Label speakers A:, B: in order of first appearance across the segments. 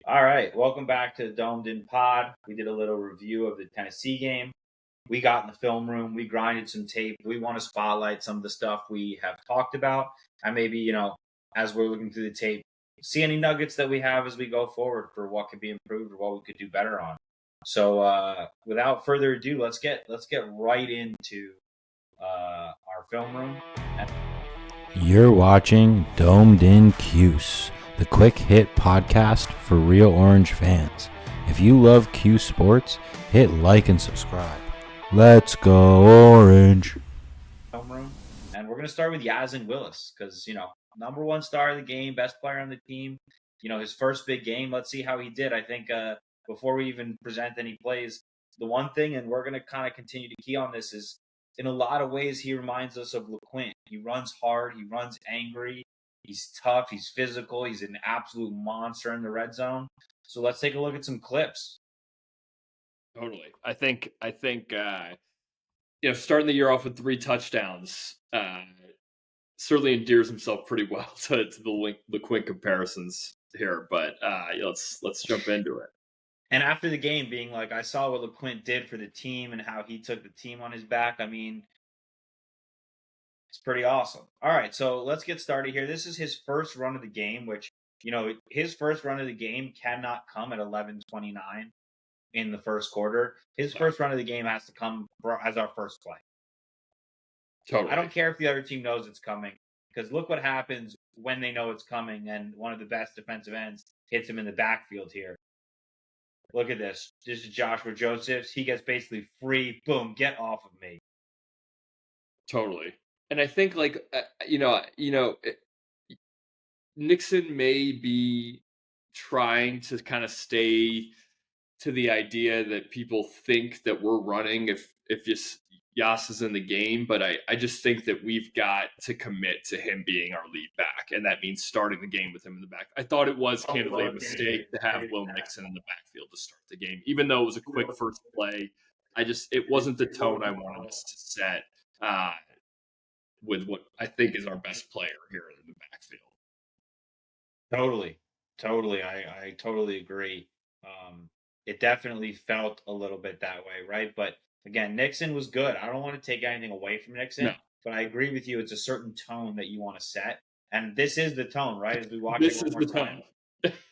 A: All right, welcome back to the Domed In Pod. We did a little review of the Tennessee game. We got in the film room, we grinded some tape. We want to spotlight some of the stuff we have talked about, and maybe as we're looking through the tape, see any nuggets that we have as we go forward for what could be improved or what we could do better on. So, without further ado, let's get right into our film room.
B: You're watching Domed In Cuse, the quick hit podcast for real Orange fans. If you love Cuse sports, hit like and subscribe. Let's go Orange.
A: Film room, and we're gonna start with Yasin Willis because number one star of the game, best player on the team. His first big game. Let's see how he did. I think before we even present any plays, the one thing, and we're gonna kind of continue to key on this, is in a lot of ways he reminds us of LeQuint. He runs hard, he runs angry, he's tough, he's physical, he's an absolute monster in the red zone. So let's take a look at some clips.
C: Totally. I think starting the year off with 3 touchdowns certainly endears himself pretty well to the LeQuint comparisons here. But let's jump into it.
A: And after the game, being like, I saw what LeQuint did for the team and how he took the team on his back. I mean, it's pretty awesome. All right, so let's get started here. This is his first run of the game, which, his first run of the game cannot come at 11:29 in the first quarter. His first run of the game has to come as our first play.
C: Totally.
A: I don't care if the other team knows it's coming, because look what happens when they know it's coming and one of the best defensive ends hits him in the backfield here. Look at this. This is Joshua Josephs. He gets basically free. Boom, get off of me.
C: Totally. And I think Nixon may be trying to kind of stay to the idea that people think that we're running if Yas is in the game, but I just think that we've got to commit to him being our lead back, and that means starting the game with him in the back. I thought it was candidly a mistake to have Will Nixon in the backfield to start the game, even though it was a quick first play. It wasn't the tone I wanted us to set with what I think is our best player here in the backfield.
A: Totally. I totally agree. It definitely felt a little bit that way, right? But again, Nixon was good. I don't want to take anything away from Nixon, but I agree with you. It's a certain tone that you want to set. And this is the tone, right? As we watch it one more time.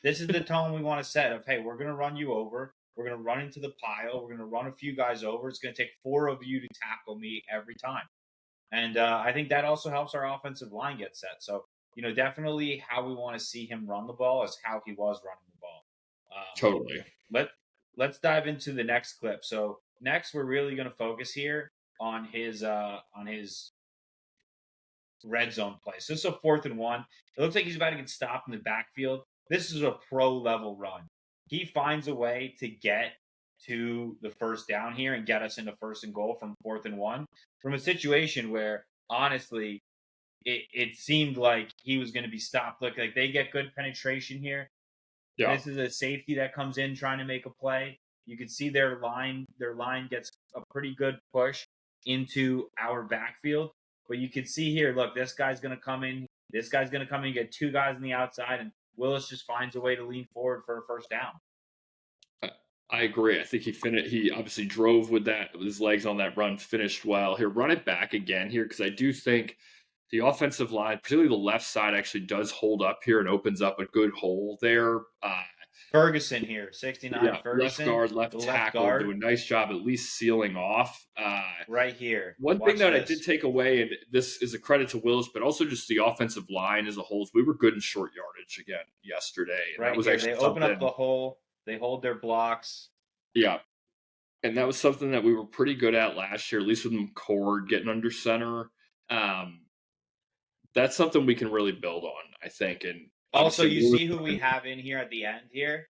A: This is the tone we want to set of, hey, we're going to run you over. We're going to run into the pile. We're going to run a few guys over. It's going to take 4 of you to tackle me every time. And I think that also helps our offensive line get set. So, definitely how we want to see him run the ball is how he was running the ball.
C: Totally.
A: Let's dive into the next clip. So next, we're really going to focus here on his red zone play. So this is a 4th and 1. It looks like he's about to get stopped in the backfield. This is a pro level run. He finds a way to get to the first down here and get us into 1st and goal from 4th and 1 from a situation where honestly it seemed like he was going to be stopped. Look, like they get good penetration here. Yeah. This is a safety that comes in trying to make a play. You can see their line gets a pretty good push into our backfield. But you can see here, look, this guy's going to come in. This guy's going to come in and get 2 guys on the outside, and Willis just finds a way to lean forward for a first down.
C: I agree. I think he obviously drove with his legs on that run, finished well. He'll run it back again here because I do think the offensive line, particularly the left side, actually does hold up here and opens up a good hole there.
A: Ferguson here, 69. Ferguson,
C: left guard, left tackle, do a nice job at least sealing off.
A: Right here.
C: One thing that I did take away, and this is a credit to Willis, but also just the offensive line as a whole, is we were good in short yardage again yesterday. And
A: right
C: that was
A: here.
C: actually
A: they open up the hole. They hold their blocks.
C: Yeah. And that was something that we were pretty good at last year, at least with McCord getting under center. That's something we can really build on, I think. And
A: also, you see who we have in here at the end here?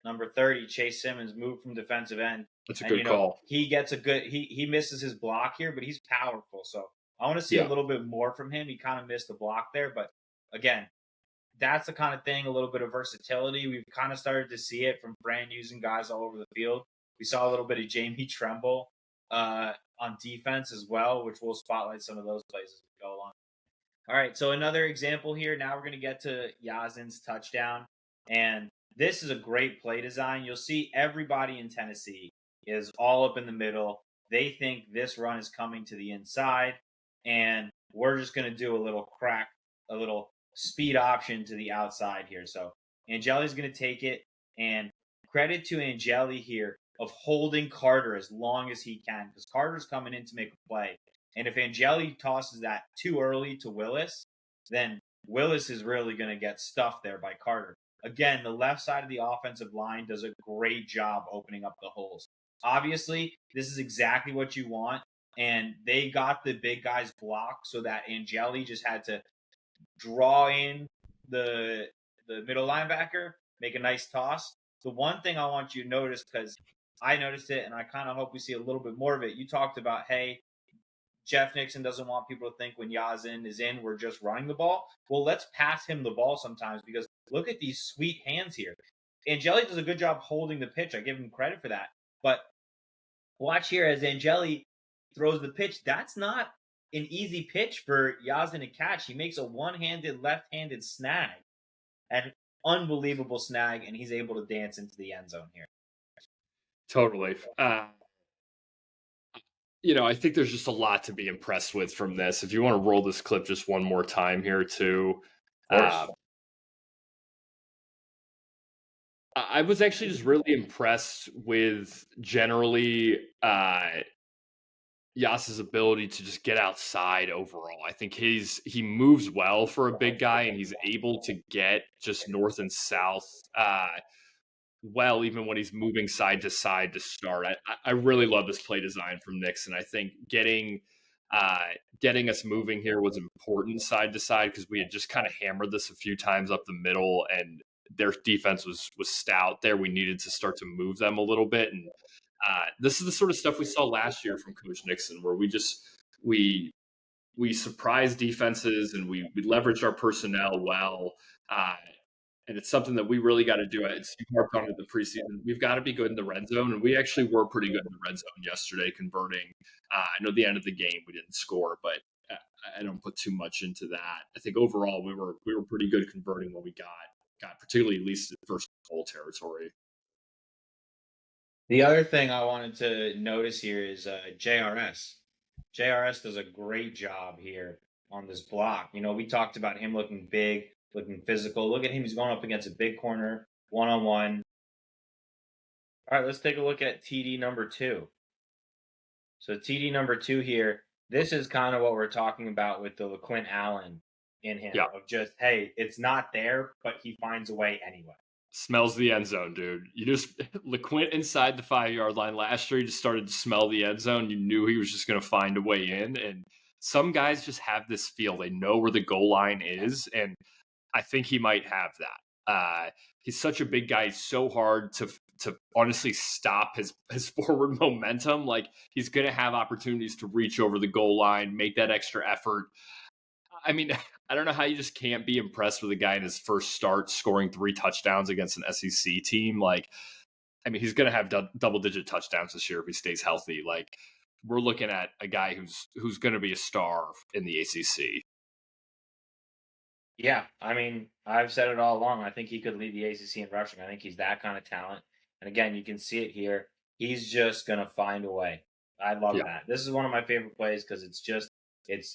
A: Number 30, Chase Simmons, moved from defensive end.
C: That's a good call.
A: He gets he misses his block here, but he's powerful. So I want to see a little bit more from him. He kind of missed the block there, but again, that's the kind of thing, a little bit of versatility. We've kind of started to see it from Fran using guys all over the field. We saw a little bit of Jamie Tremble on defense as well, which we'll spotlight some of those plays as we go along. All right, so another example here. Now we're going to get to Yasin's touchdown. And this is a great play design. You'll see everybody in Tennessee is all up in the middle. They think this run is coming to the inside, and we're just going to do a little speed option to the outside here. So Angeli's going to take it, and credit to Angeli here of holding Carter as long as he can, because Carter's coming in to make a play. And if Angeli tosses that too early to Willis, then Willis is really going to get stuffed there by Carter. Again, the left side of the offensive line does a great job opening up the holes. Obviously, this is exactly what you want, and they got the big guys blocked so that Angeli just had to draw in the middle linebacker, make a nice toss. The one thing I want you to notice, because I noticed it and I kind of hope we see a little bit more of it. You talked about, hey, Jeff Nixon doesn't want people to think when Yasin is in, we're just running the ball. Well, let's pass him the ball sometimes, because look at these sweet hands here. Angeli does a good job holding the pitch. I give him credit for that. But watch here as Angeli throws the pitch. That's not an easy pitch for Yasin to catch. He makes a one-handed, left-handed snag, an unbelievable snag, and he's able to dance into the end zone here.
C: Totally. I think there's just a lot to be impressed with from this. If you want to roll this clip just one more time here, too. I was actually just really impressed with generally Yas's ability to just get outside overall. I think he moves well for a big guy, and he's able to get just north and south well, even when he's moving side to start. I really love this play design from Nixon. I think getting us moving here was important side to side, because we had just kind of hammered this a few times up the middle, and their defense was stout there. We needed to start to move them a little bit, and this is the sort of stuff we saw last year from Coach Nixon, where we surprised defenses and we leveraged our personnel well. And it's something that we really got to do. It's harped on it the preseason. We've got to be good in the red zone, and we actually were pretty good in the red zone yesterday, converting. I know at the end of the game we didn't score, but I don't put too much into that. I think overall we were pretty good converting what we got, particularly at least in first goal territory.
A: The other thing I wanted to notice here is JRS. JRS does a great job here on this block. We talked about him looking big, looking physical. Look at him. He's going up against a big corner, one-on-one. All right, let's take a look at TD number 2. So TD number 2 here, this is kind of what we're talking about with the LeQuint Allen in him.
C: Yeah.
A: Of just, hey, it's not there, but he finds a way anyway.
C: Smells the end zone, dude. You just LeQuint inside the 5-yard line last year, you just started to smell the end zone. You knew he was just going to find a way in. And some guys just have this feel. They know where the goal line is, and I think he might have that. He's such a big guy. He's so hard to honestly stop his forward momentum. Like, he's going to have opportunities to reach over the goal line, make that extra effort. I mean, I don't know how you just can't be impressed with a guy in his first start scoring 3 touchdowns against an SEC team. Like, I mean, he's going to have double-digit touchdowns this year if he stays healthy. Like, we're looking at a guy who's going to be a star in the ACC.
A: Yeah, I mean, I've said it all along. I think he could lead the ACC in rushing. I think he's that kind of talent. And again, you can see it here. He's just going to find a way. I love that. This is one of my favorite plays, because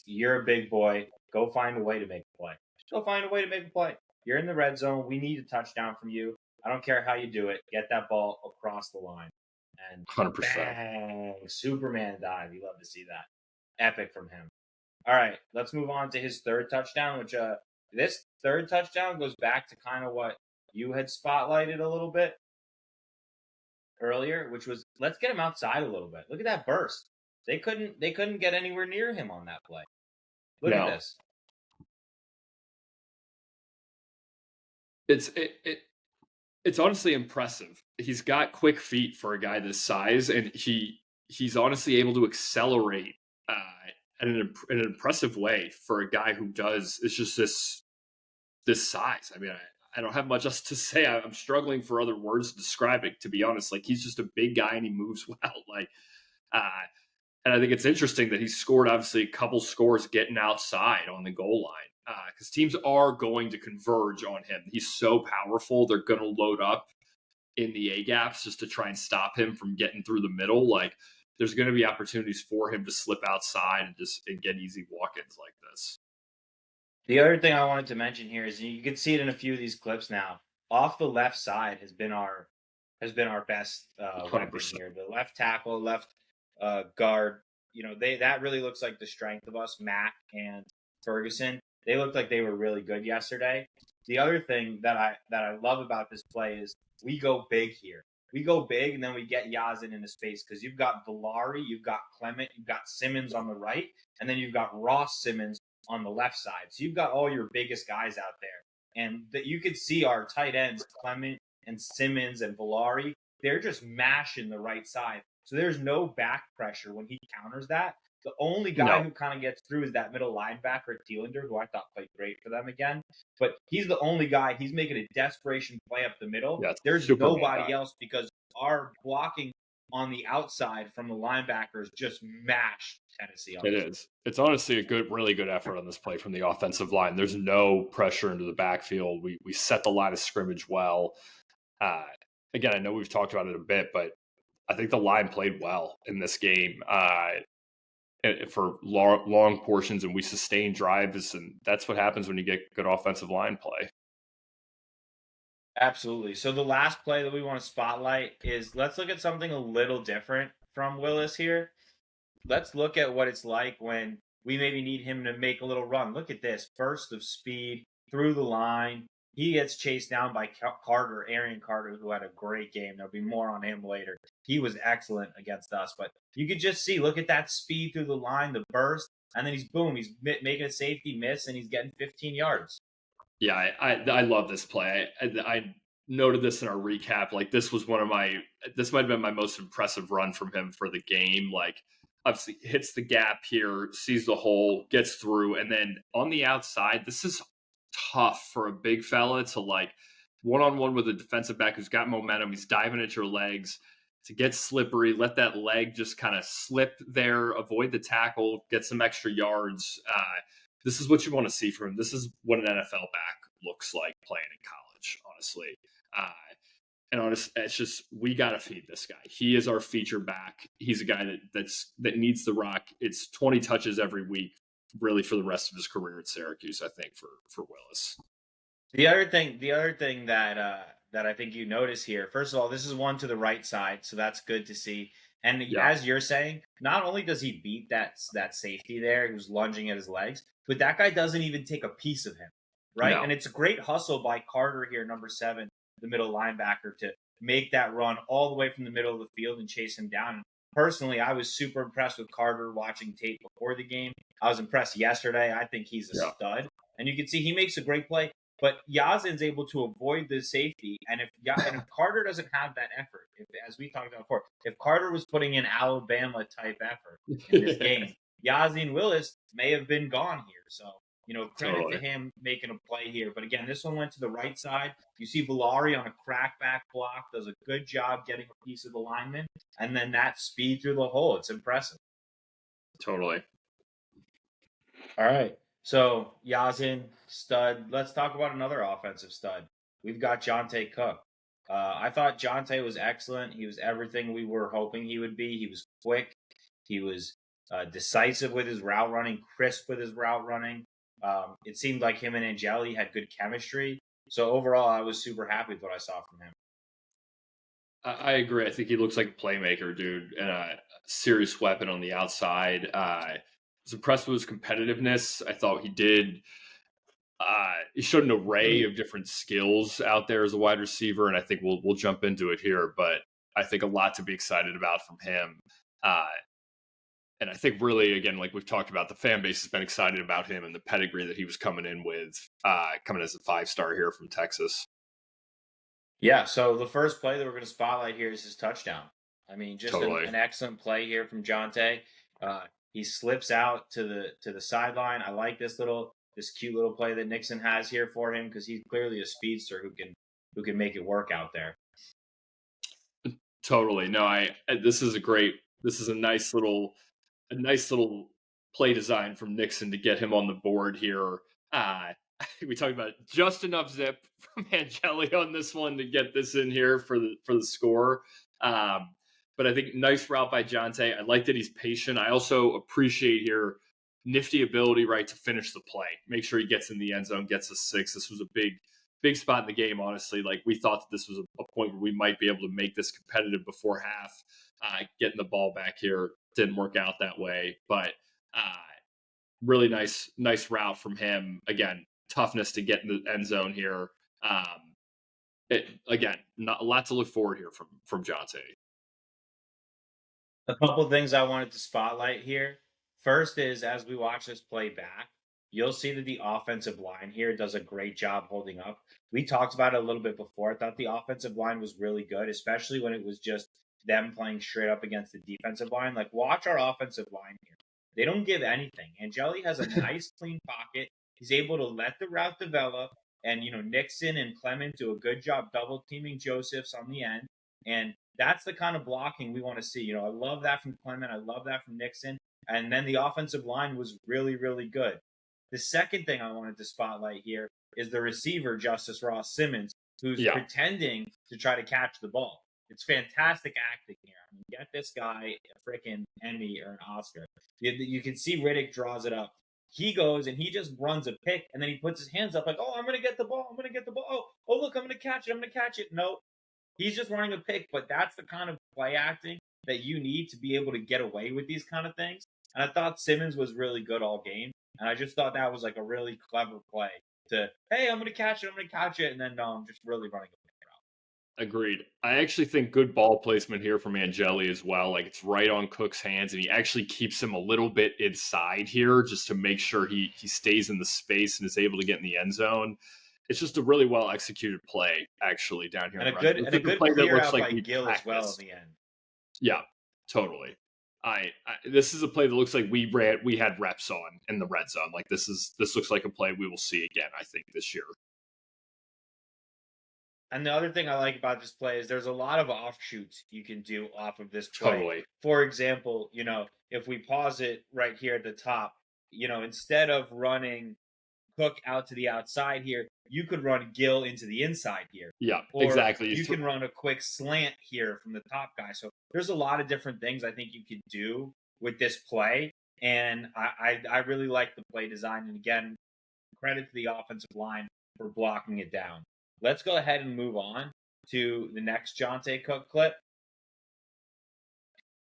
A: you're a big boy. Go find a way to make a play. Go find a way to make a play. You're in the red zone. We need a touchdown from you. I don't care how you do it. Get that ball across the line. And
C: 100%.
A: Bang, Superman dive. You love to see that. Epic from him. All right, let's move on to his third touchdown, which this third touchdown goes back to kind of what you had spotlighted a little bit earlier, which was, let's get him outside a little bit. Look at that burst. They couldn't get anywhere near him on that play. Look at this.
C: It's honestly impressive. He's got quick feet for a guy this size, and he's honestly able to accelerate in an impressive way for a guy who it's just this size. I mean, I don't have much else to say. I'm struggling for other words to describe it, to be honest. Like, he's just a big guy and he moves well. Like, and I think it's interesting that he scored, obviously, a couple scores getting outside on the goal line. because teams are going to converge on him. He's so powerful; they're going to load up in the A gaps just to try and stop him from getting through the middle. Like, there's going to be opportunities for him to slip outside and get easy walk-ins like this.
A: The other thing I wanted to mention here is you can see it in a few of these clips now. Off the left side has been our best weapon here. The left tackle, left guard. That really looks like the strength of us. Mack and Ferguson. They looked like they were really good yesterday. The other thing that I love about this play is we go big here. We go big and then we get Yasin into space because you've got Villari, you've got Clement, you've got Simmons on the right, and then you've got Ross Simmons on the left side. So you've got all your biggest guys out there. And you could see our tight ends, Clement and Simmons and Villari, they're just mashing the right side. So there's no back pressure when he counters that. The only guy who kind of gets through is that middle linebacker, Thielander, who I thought played great for them again. But he's the only guy. He's making a desperation play up the middle. Yeah, there's nobody else because our blocking on the outside from the linebackers just mashed Tennessee.
C: It is. It's honestly a really good effort on this play from the offensive line. There's no pressure into the backfield. We set the line of scrimmage well. Again, I know we've talked about it a bit, but I think the line played well in this game for long portions, and we sustained drives, and that's what happens when you get good offensive line play.
A: Absolutely. So the last play that we want to spotlight is, let's look at something a little different from Willis here. Let's look at what it's like when we maybe need him to make a little run. Look at this burst of speed through the line. He gets chased down by Arian Carter, who had a great game. There'll be more on him later. He was excellent against us, but you could just see, look at that speed through the line, the burst, and then he's making a safety miss, and he's getting 15 yards.
C: Yeah, I love this play. I noted this in our recap. Like, this might have been my most impressive run from him for the game. Like, obviously hits the gap here, sees the hole, gets through, and then on the outside, this is tough for a big fella to, like, one-on-one with a defensive back who's got momentum. He's diving at your legs to get slippery, let that leg just kind of slip there, avoid the tackle, get some extra yards. This is what you want to see from him. This is what an NFL back looks like playing in college, honestly. It's just, we got to feed this guy. He is our feature back. He's a guy that needs the rock. It's 20 touches every week, really, for the rest of his career at Syracuse, I think, for Willis.
A: The other thing that I think you notice here, first of all, this is one to the right side, so that's good to see. And as you're saying, not only does he beat that safety there who's lunging at his legs, but that guy doesn't even take a piece of him, right? No. And it's a great hustle by Carter here, number 7, the middle linebacker, to make that run all the way from the middle of the field and chase him down. Personally, I was super impressed with Carter watching tape before the game. I was impressed yesterday. I think he's a stud. And you can see he makes a great play. But Yasin's able to avoid the safety, and if Carter doesn't have that effort, as we talked about before, if Carter was putting in Alabama-type effort in this game, Yasin Willis may have been gone here. So, credit to him making a play here. But again, this one went to the right side. You see Villari on a crackback block, does a good job getting a piece of the lineman, and then that speed through the hole. It's impressive.
C: Totally.
A: All right. So, Yasin, stud. Let's talk about another offensive stud. We've got Jonte Cook. I thought Jonte was excellent. He was everything we were hoping he would be. He was quick. He was decisive with his route running, crisp with his route running. It seemed like him and Angeli had good chemistry. So, overall, I was super happy with what I saw from him.
C: I agree. I think he looks like a playmaker, dude, and a serious weapon on the outside. I was impressed with his competitiveness. I thought he showed an array of different skills out there as a wide receiver, and I think we'll jump into it here, but I think a lot to be excited about from him. And I think really, again, like we've talked about, the fan base has been excited about him and the pedigree that he was coming in with, coming as a 5-star here from Texas.
A: Yeah, so the first play that we're going to spotlight here is his touchdown. I mean, just an excellent play here from Jonte. He slips out to the sideline. I like this cute little play that Nixon has here for him because he's clearly a speedster who can make it work out there.
C: Totally. No, this is a nice little play design from Nixon to get him on the board here. We talked about just enough zip from Angeli on this one to get this in here for the score. But I think nice route by Jonte. I like that he's patient. I also appreciate here nifty ability, right, to finish the play. Make sure he gets in the end zone, gets a 6. This was a big spot in the game, honestly. Like, we thought that this was a point where we might be able to make this competitive before half. Getting the ball back here didn't work out that way, but really nice route from him. Again, toughness to get in the end zone here. Again, not a lot to look forward here from Jonte.
A: A couple things I wanted to spotlight here. First is, as we watch this play back, you'll see that the offensive line here does a great job holding up. We talked about it a little bit before. I thought the offensive line was really good, especially when it was just them playing straight up against the defensive line. Like, watch our offensive line here. They don't give anything. Angeli has a nice, clean pocket. He's able to let the route develop. And, Nixon and Clement do a good job double teaming Josephs on the end. And that's the kind of blocking we want to see. I love that from Clement. I love that from Nixon. And then the offensive line was really, really good. The second thing I wanted to spotlight here is the receiver, Justice Ross Simmons, who's pretending to try to catch the ball. It's fantastic acting here. I mean, get this guy a freaking Emmy or an Oscar. You can see Riddick draws it up. He goes and he just runs a pick, and then he puts his hands up like, oh, I'm going to get the ball. I'm going to get the ball. Oh, look, I'm going to catch it. I'm going to catch it. No, he's just running a pick, but that's the kind of play acting that you need to be able to get away with these kind of things. And I thought Simmons was really good all game. And I just thought that was like a really clever play to, hey, I'm going to catch it. I'm going to catch it. And then, no, I'm just really running a pick route.
C: Agreed. I actually think good ball placement here from Angeli as well. Like, it's right on Cook's hands, and he actually keeps him a little bit inside here just to make sure he stays in the space and is able to get in the end zone. It's just a really well executed play, actually, down here.
A: And a good play that looks like by Gill as well in the end.
C: Yeah, totally. This is a play that looks like we had reps on in the red zone. Like, this looks like a play we will see again, I think, this year.
A: And the other thing I like about this play is there's a lot of offshoots you can do off of this play.
C: Totally.
A: For example, if we pause it right here at the top, instead of running Cook out to the outside here, you could run Gill into the inside here.
C: Yeah,
A: or
C: exactly.
A: You can run a quick slant here from the top guy. So there's a lot of different things I think you could do with this play. And I really like the play design. And again, credit to the offensive line for blocking it down. Let's go ahead and move on to the next Jonte Cook clip.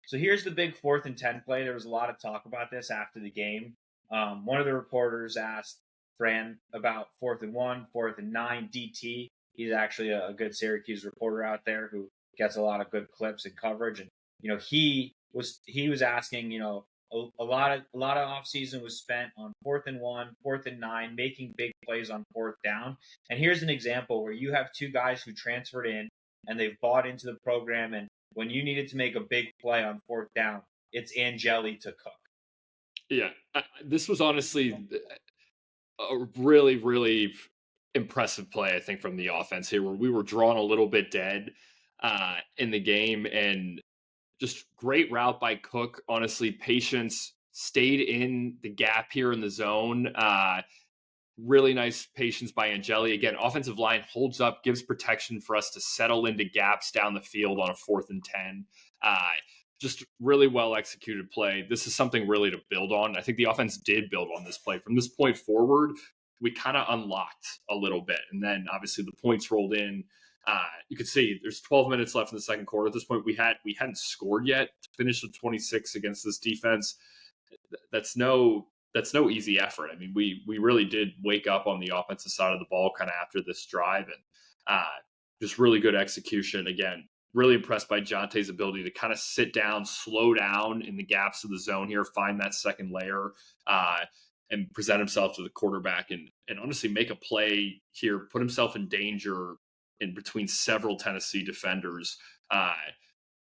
A: So here's the big 4th and 10 play. There was a lot of talk about this after the game. One of the reporters asked Fran about 4th and 1, 4th and 9, DT. He's actually a good Syracuse reporter out there who gets a lot of good clips and coverage. And, he was asking, a lot of offseason was spent on 4th and 1, 4th and 9, making big plays on 4th down. And here's an example where you have two guys who transferred in and they've bought into the program. And when you needed to make a big play on 4th down, it's Angeli to Cook.
C: Yeah, this was honestly a really, really impressive play, I think, from the offense here, where we were drawn a little bit dead in the game, and just great route by Cook. Honestly, patience, stayed in the gap here in the zone. Really nice patience by Angeli. Again, offensive line holds up, gives protection for us to settle into gaps down the field on a 4th and 10. Just really well executed play. This is something really to build on. I think the offense did build on this play. From this point forward, we kind of unlocked a little bit. And then obviously the points rolled in. You could see there's 12 minutes left in the second quarter. At this point, we hadn't scored yet to finish with 26 against this defense. That's no easy effort. I mean, we really did wake up on the offensive side of the ball kind of after this drive, and just really good execution. Again, really impressed by Jonte's ability to kind of sit down, slow down in the gaps of the zone here, find that second layer, and present himself to the quarterback and honestly make a play here, put himself in danger in between several Tennessee defenders.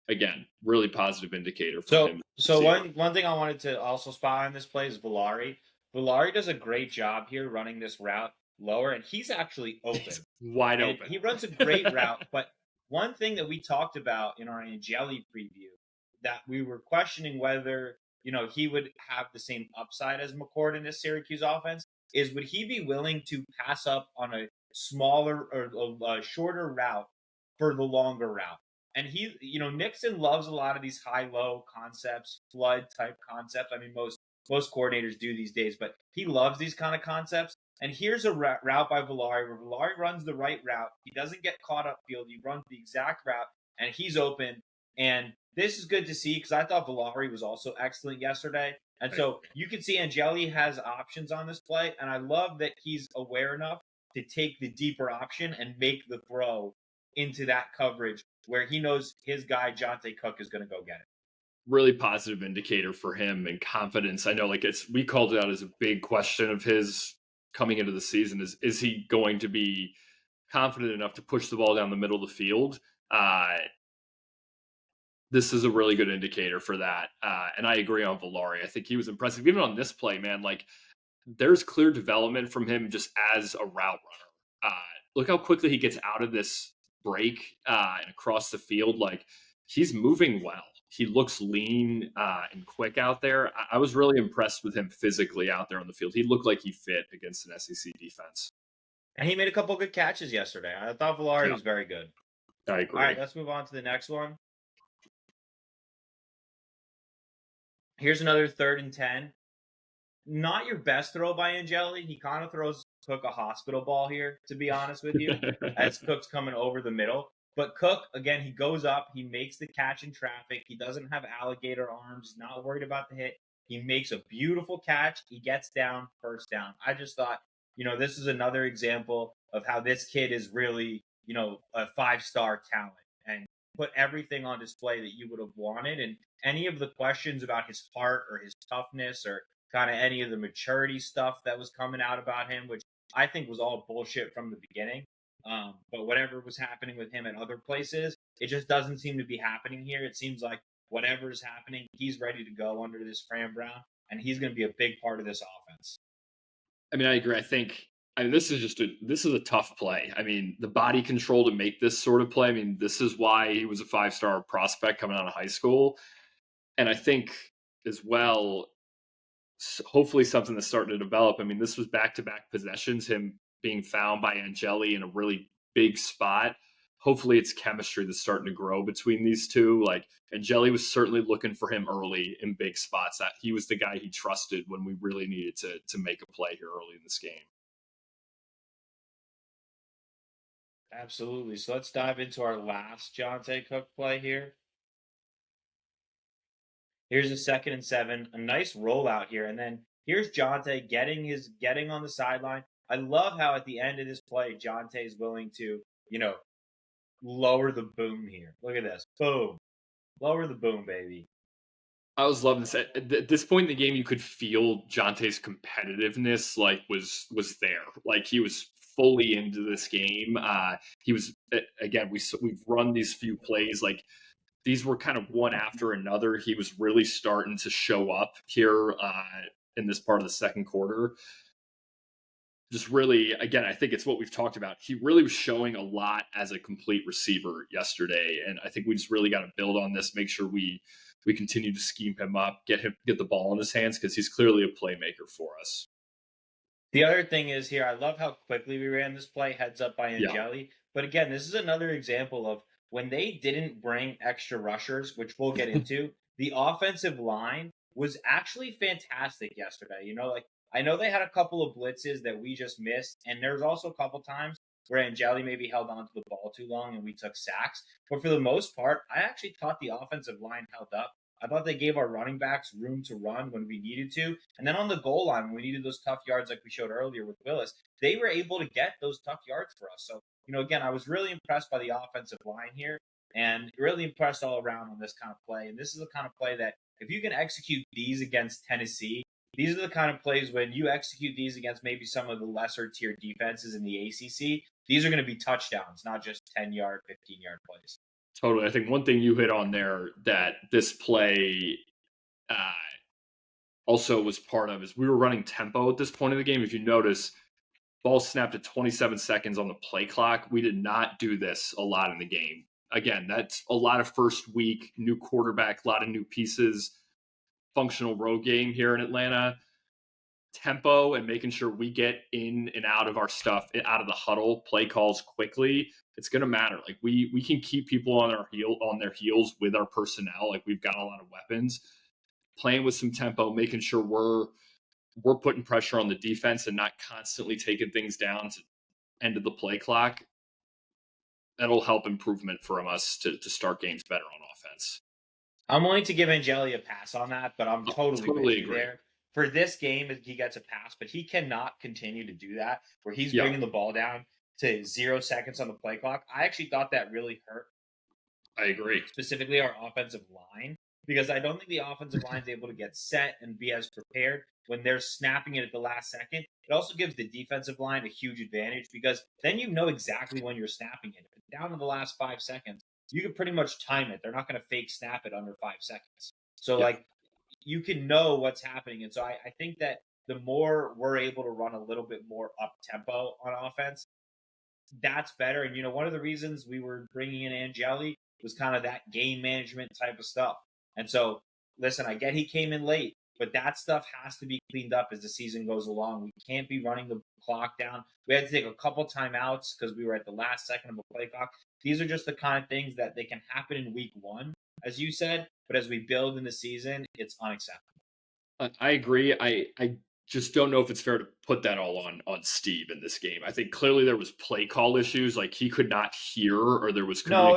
C: Again, really positive indicator for him.
A: So one thing I wanted to also spot on this play is Villari. Villari does a great job here running this route lower, and he's actually open.
C: He's wide open.
A: He runs a great route, but one thing that we talked about in our Angeli preview that we were questioning whether, he would have the same upside as McCord in this Syracuse offense is would he be willing to pass up on a smaller or a shorter route for the longer route? And Nixon loves a lot of these high-low concepts, flood type concepts. I mean, most coordinators do these days, but he loves these kind of concepts. And here's a route by Villari where Villari runs the right route. He doesn't get caught upfield. He runs the exact route, and he's open. And this is good to see because I thought Villari was also excellent yesterday. And so you can see Angeli has options on this play, and I love that he's aware enough to take the deeper option and make the throw into that coverage where he knows his guy, Jonte Cook, is going to go get it.
C: Really positive indicator for him and confidence. I know, we called it out as a big question of his coming into the season. Is he going to be confident enough to push the ball down the middle of the field? This is a really good indicator for that. And I agree on Villari. I think he was impressive. Even on this play, man, there's clear development from him just as a route runner. Look how quickly he gets out of this break and across the field. He's moving well. He looks lean and quick out there. I was really impressed with him physically out there on the field. He looked like he fit against an SEC defense.
A: And he made a couple good catches yesterday. I thought Villari was very good.
C: I agree.
A: All right, let's move on to the next one. Here's another 3rd and 10. Not your best throw by Angeli. He kind of throws Cook a hospital ball here, to be honest with you, as Cook's coming over the middle. But Cook, again, he goes up. He makes the catch in traffic. He doesn't have alligator arms. He's not worried about the hit. He makes a beautiful catch. He gets down, first down. I just thought, this is another example of how this kid is really, a 5-star talent and put everything on display that you would have wanted. And any of the questions about his heart or his toughness or kind of any of the maturity stuff that was coming out about him, which I think was all bullshit from the beginning. But whatever was happening with him at other places, it just doesn't seem to be happening here. It seems like whatever is happening, he's ready to go under this Fran Brown, and he's going to be a big part of this offense.
C: I mean, I agree. This is a tough play. I mean, the body control to make this sort of play. I mean, this is why he was a 5-star prospect coming out of high school. And I think as well, hopefully something that's starting to develop. I mean, this was back-to-back possessions, him being found by Angeli in a really big spot. Hopefully it's chemistry that's starting to grow between these two. Angeli was certainly looking for him early in big spots. He was the guy he trusted when we really needed to make a play here early in this game.
A: Absolutely. So let's dive into our last Jonte Cook play here. Here's a 2nd and 7, a nice rollout here. And then here's Jonte getting on the sideline. I love how at the end of this play, Jonte is willing to, lower the boom here. Look at this. Boom. Lower the boom, baby.
C: I was loving this. At this point in the game, you could feel Jonte's competitiveness was there. He was fully into this game. He was, again, we've run these few plays. These were kind of one after another. He was really starting to show up here in this part of the second quarter. Just really, again, I think it's what we've talked about. He really was showing a lot as a complete receiver yesterday. And I think we just really got to build on this, make sure we continue to scheme him up, get the ball in his hands, because he's clearly a playmaker for us.
A: The other thing is here, I love how quickly we ran this play, heads up by Angeli. Yeah. But again, this is another example of when they didn't bring extra rushers, which we'll get into, the offensive line was actually fantastic yesterday. I know they had a couple of blitzes that we just missed, and there's also a couple times where Angeli maybe held onto the ball too long and we took sacks. But for the most part, I actually thought the offensive line held up. I thought they gave our running backs room to run when we needed to. And then on the goal line, when we needed those tough yards like we showed earlier with Willis, they were able to get those tough yards for us. So, again, I was really impressed by the offensive line here and really impressed all around on this kind of play. And this is the kind of play that if you can execute these against Tennessee, these are the kind of plays when you execute these against maybe some of the lesser tier defenses in the ACC, these are going to be touchdowns, not just 10-yard, 15-yard plays.
C: Totally. I think one thing you hit on there that this play also was part of is we were running tempo at this point of the game. If you notice, ball snapped at 27 seconds on the play clock. We did not do this a lot in the game. Again, that's a lot of first week, new quarterback, a lot of new pieces, functional road game here in Atlanta. tempo and making sure we get in and out of our stuff, out of the huddle, play calls quickly, it's going to matter. Like we can keep people on their heels with our personnel. Like we've got a lot of weapons. Playing with some tempo, making sure we're putting pressure on the defense and not constantly taking things down to end of the play clock. That'll help improvement from us to start games better on offense.
A: I'm willing to give Angeli a pass on that, but I'm totally with you
C: agree.
A: there. For this game, he gets a pass, but he cannot continue to do that where he's
C: Yeah.
A: bringing the ball down to 0 seconds on the play clock. I actually thought that really hurt.
C: I agree.
A: Specifically our offensive line, because I don't think the offensive line is able to get set and be as prepared when they're snapping it at the last second. It also gives the defensive line a huge advantage because then you know exactly when you're snapping it. If it's down to the last 5 seconds, you can pretty much time it. They're not going to fake snap it under 5 seconds. So, like, you can know what's happening. And so I think that the more we're able to run a little bit more up-tempo on offense, that's better. And, one of the reasons we were bringing in Angeli was kind of that game management type of stuff. And so, listen, I get he came in late, but that stuff has to be cleaned up as the season goes along. We can't be running the clock down. We had to take a couple timeouts because we were at the last second of a play clock. These are just the kind of things that they can happen in week one, as you said, but as we build in the season, it's unacceptable.
C: I agree. I just don't know if it's fair to put that all on Steve in this game. I think clearly there was play call issues, like he could not hear, or there was
A: no.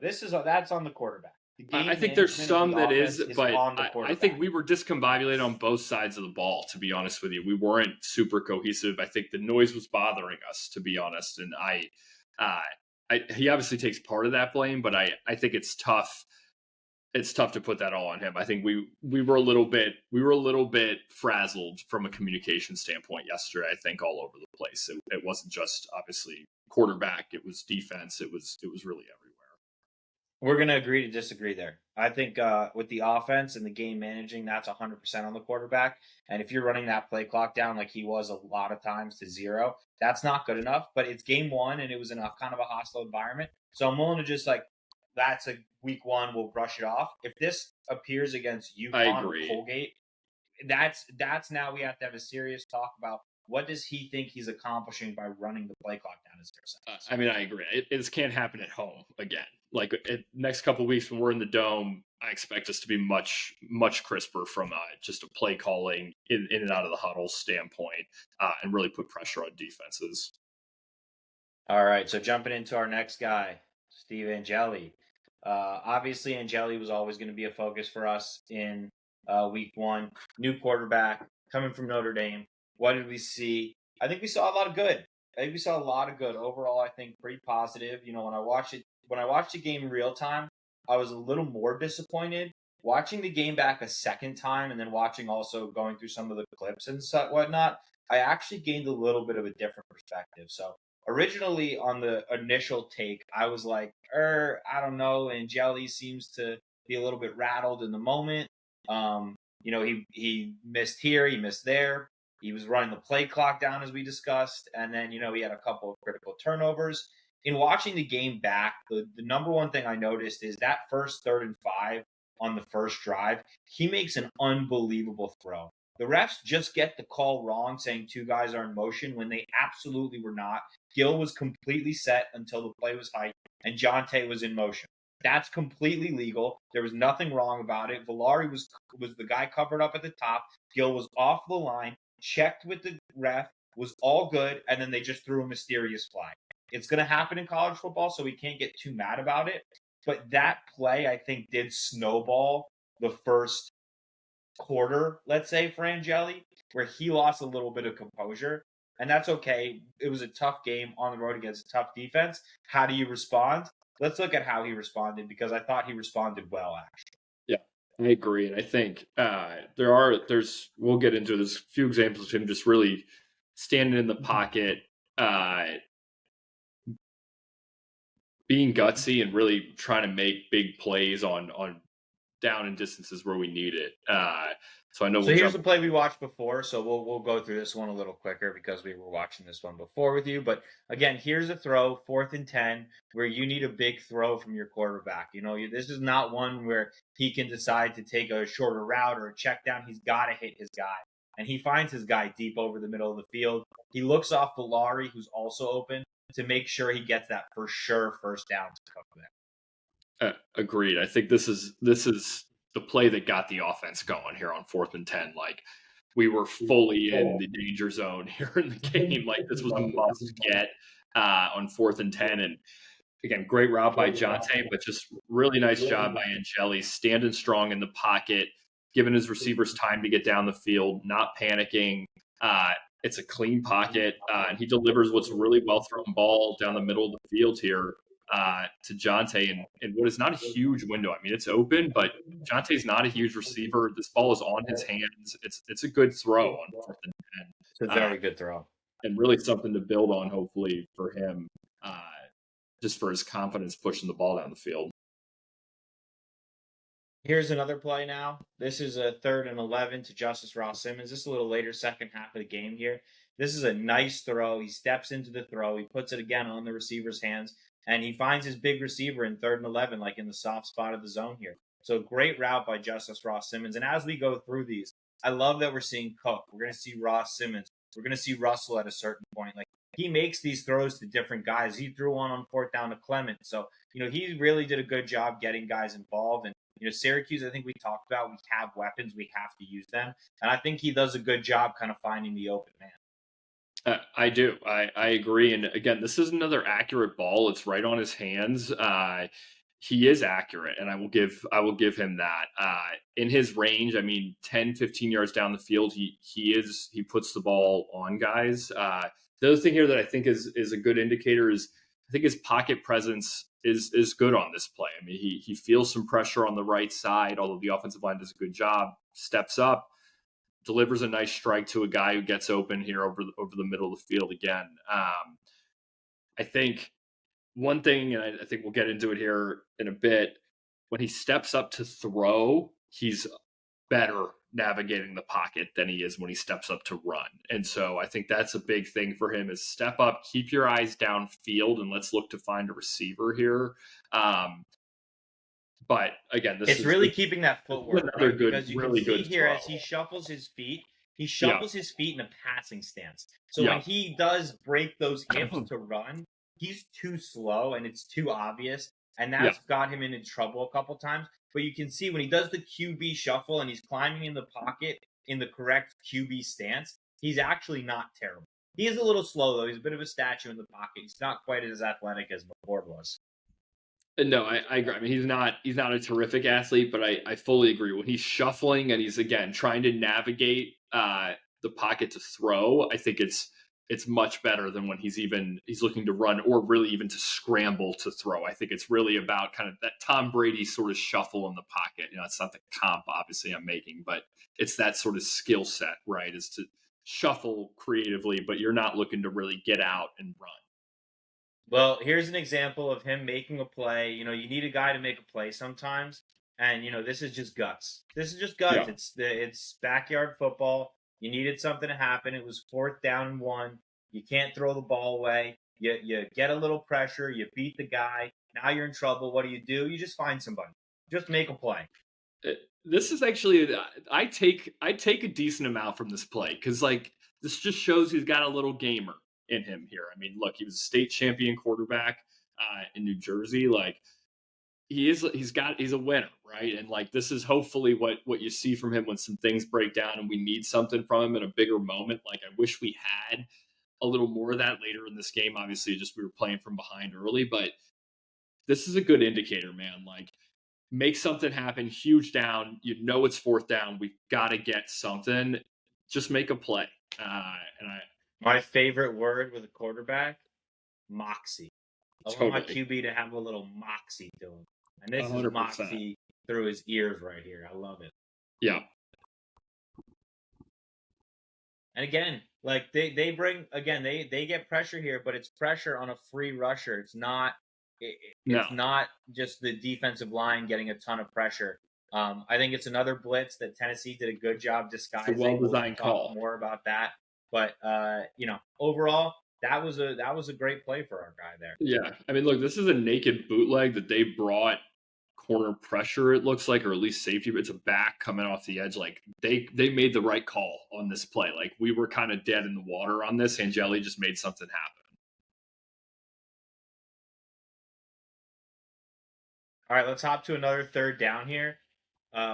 A: That's on the quarterback.
C: I think there's some that is, but I think we were discombobulated on both sides of the ball, to be honest with you. We weren't super cohesive. I think the noise was bothering us, to be honest. And he obviously takes part of that blame, but I think it's tough. It's tough to put that all on him. I think we were a little bit frazzled from a communication standpoint yesterday. I think all over the place. It wasn't just obviously quarterback. It was defense. It was really everywhere.
A: We're going to agree to disagree there. I think with the offense and the game managing, that's 100% on the quarterback. And if you're running that play clock down like he was a lot of times to 0, that's not good enough. But it's game one, and it was in a kind of a hostile environment. So I'm willing to just that's a week one, we'll brush it off. If this appears against UConn or Colgate, that's now we have to have a serious talk about what does he think he's accomplishing by running the play clock down to 0 seconds.
C: I mean, I agree. It can't happen at home again. Like next couple of weeks when we're in the dome, I expect us to be much, much crisper from just a play calling in and out of the huddle standpoint, and really put pressure on defenses.
A: All right, so jumping into our next guy, Steve Angeli. Obviously, Angeli was always going to be a focus for us in week one. New quarterback coming from Notre Dame. What did we see? I think we saw a lot of good. Overall, I think pretty positive. When I watched the game in real time, I was a little more disappointed. Watching the game back a second time and then watching also going through some of the clips and whatnot, I actually gained a little bit of a different perspective. So originally on the initial take, I was like, I don't know. Angeli seems to be a little bit rattled in the moment. He missed here, he missed there. He was running the play clock down, as we discussed. And then, he had a couple of critical turnovers. In watching the game back, the number one thing I noticed is that first 3rd and 5 on the first drive, he makes an unbelievable throw. The refs just get the call wrong, saying 2 guys are in motion when they absolutely were not. Gill was completely set until the play was hiked, and Jonte was in motion. That's completely legal. There was nothing wrong about it. Villari was the guy covered up at the top. Gill was off the line, checked with the ref, was all good, and then they just threw a mysterious flag. It's going to happen in college football, so we can't get too mad about it. But that play, I think, did snowball the first quarter, let's say, for Angeli, where he lost a little bit of composure. And that's okay. It was a tough game on the road against a tough defense. How do you respond? Let's look at how he responded, because I thought he responded well, actually.
C: Yeah, I agree. And I think we'll get into this, a few examples of him just really standing in the pocket, being gutsy and really trying to make big plays on down and distances where we need it. So
A: here's the play we watched before. So we'll go through this one a little quicker because we were watching this one before with you. But again, here's a throw, 4th and 10, where you need a big throw from your quarterback. This is not one where he can decide to take a shorter route or a check down. He's got to hit his guy. and he finds his guy deep over the middle of the field. He looks off the Laurie, who's also open, to make sure he gets that for sure first down to Cook there.
C: Agreed. I think this is the play that got the offense going here on 4th and 10. Like, we were fully in the danger zone here in the game. Like, this was a must get on 4th and 10. And again, great route by Jonte, but just really nice job by Angeli, standing strong in the pocket, giving his receivers time to get down the field, not panicking. It's a clean pocket, and he delivers what's a really well thrown ball down the middle of the field here to Jonte in what is not a huge window. I mean, it's open, but Jonte's not a huge receiver. This ball is on his hands. It's a good throw on 4th and 10.
A: It's a very good throw.
C: And really something to build on, hopefully, for him, just for his confidence pushing the ball down the field.
A: Here's another play now. This is a 3rd and 11 to Justice Ross Simmons. This is a little later, second half of the game here. This is a nice throw. He steps into the throw. He puts it again on the receiver's hands, and he finds his big receiver in 3rd and 11, like in the soft spot of the zone here. So great route by Justice Ross Simmons. And as we go through these, I love that we're seeing Cook. We're going to see Ross Simmons. We're going to see Russell at a certain point. Like, he makes these throws to different guys. He threw one on 4th down to Clement. So, he really did a good job getting guys involved. And, Syracuse, I think we talked about, we have weapons. We have to use them. And I think he does a good job kind of finding the open man.
C: I do. I agree. And again, this is another accurate ball. It's right on his hands. He is accurate, and I will give him that. In his range, I mean, 10, 15 yards down the field, he puts the ball on guys. The other thing here that I think is a good indicator is I think his pocket presence is good on this play. I mean, he feels some pressure on the right side, although the offensive line does a good job, steps up, delivers a nice strike to a guy who gets open here over the middle of the field again. I think one thing, and I think we'll get into it here in a bit, when he steps up to throw, he's better navigating the pocket than he is when he steps up to run. And so I think that's a big thing for him is step up, keep your eyes downfield, and let's look to find a receiver here. But again,
A: it's really keeping that footwork,
C: another
A: right?
C: good,
A: because you
C: really
A: can see
C: good
A: here
C: throw.
A: As he shuffles his feet, his feet in a passing stance. So when he does break those hips to run, he's too slow and it's too obvious. And that's got him into trouble a couple times. But you can see when he does the QB shuffle and he's climbing in the pocket in the correct QB stance, he's actually not terrible. He is a little slow, though. He's a bit of a statue in the pocket. He's not quite as athletic as McCord was.
C: No, I agree. I mean, he's not a terrific athlete, but I fully agree. When he's shuffling and he's, again, trying to navigate the pocket to throw, I think it's much better than when he's looking to run or really even to scramble to throw. I think it's really about kind of that Tom Brady sort of shuffle in the pocket. It's not the comp, obviously, I'm making, but it's that sort of skill set, right? Is to shuffle creatively, but you're not looking to really get out and run.
A: Well, here's an example of him making a play. You need a guy to make a play sometimes. And, this is just guts. This is just guts. Yeah. It's backyard football. You needed something to happen. It was 4th down and 1. You can't throw the ball away. You get a little pressure. You beat the guy. Now you're in trouble. What do? You just find somebody. Just make a play.
C: This is actually, I take a decent amount from this play because, this just shows he's got a little gamer in him here. I mean, look, he was a state champion quarterback in New Jersey. He's a winner, right? And this is hopefully what you see from him when some things break down and we need something from him in a bigger moment. I wish we had a little more of that later in this game. Obviously, just we were playing from behind early, but this is a good indicator, man. Make something happen, huge down. It's 4th down. We've got to get something. Just make a play.
A: My favorite word with a quarterback, moxie. I want my QB to have a little moxie to him. And this 100%. Is moxie through his ears right here. I love it.
C: Yeah.
A: And again, they bring, again, they get pressure here, but it's pressure on a free rusher. It's not just the defensive line getting a ton of pressure. I think it's another blitz that Tennessee did a good job disguising.
C: It's a well-designed call.
A: More about that. But, overall, that was a great play for our guy there.
C: Yeah. I mean, look, this is a naked bootleg that they brought corner pressure, it looks like, or at least safety. It's a back coming off the edge. Like they made the right call on this play. Like we were kind of dead in the water on this. Angeli just made something happen.
A: All right, let's hop to another third down here.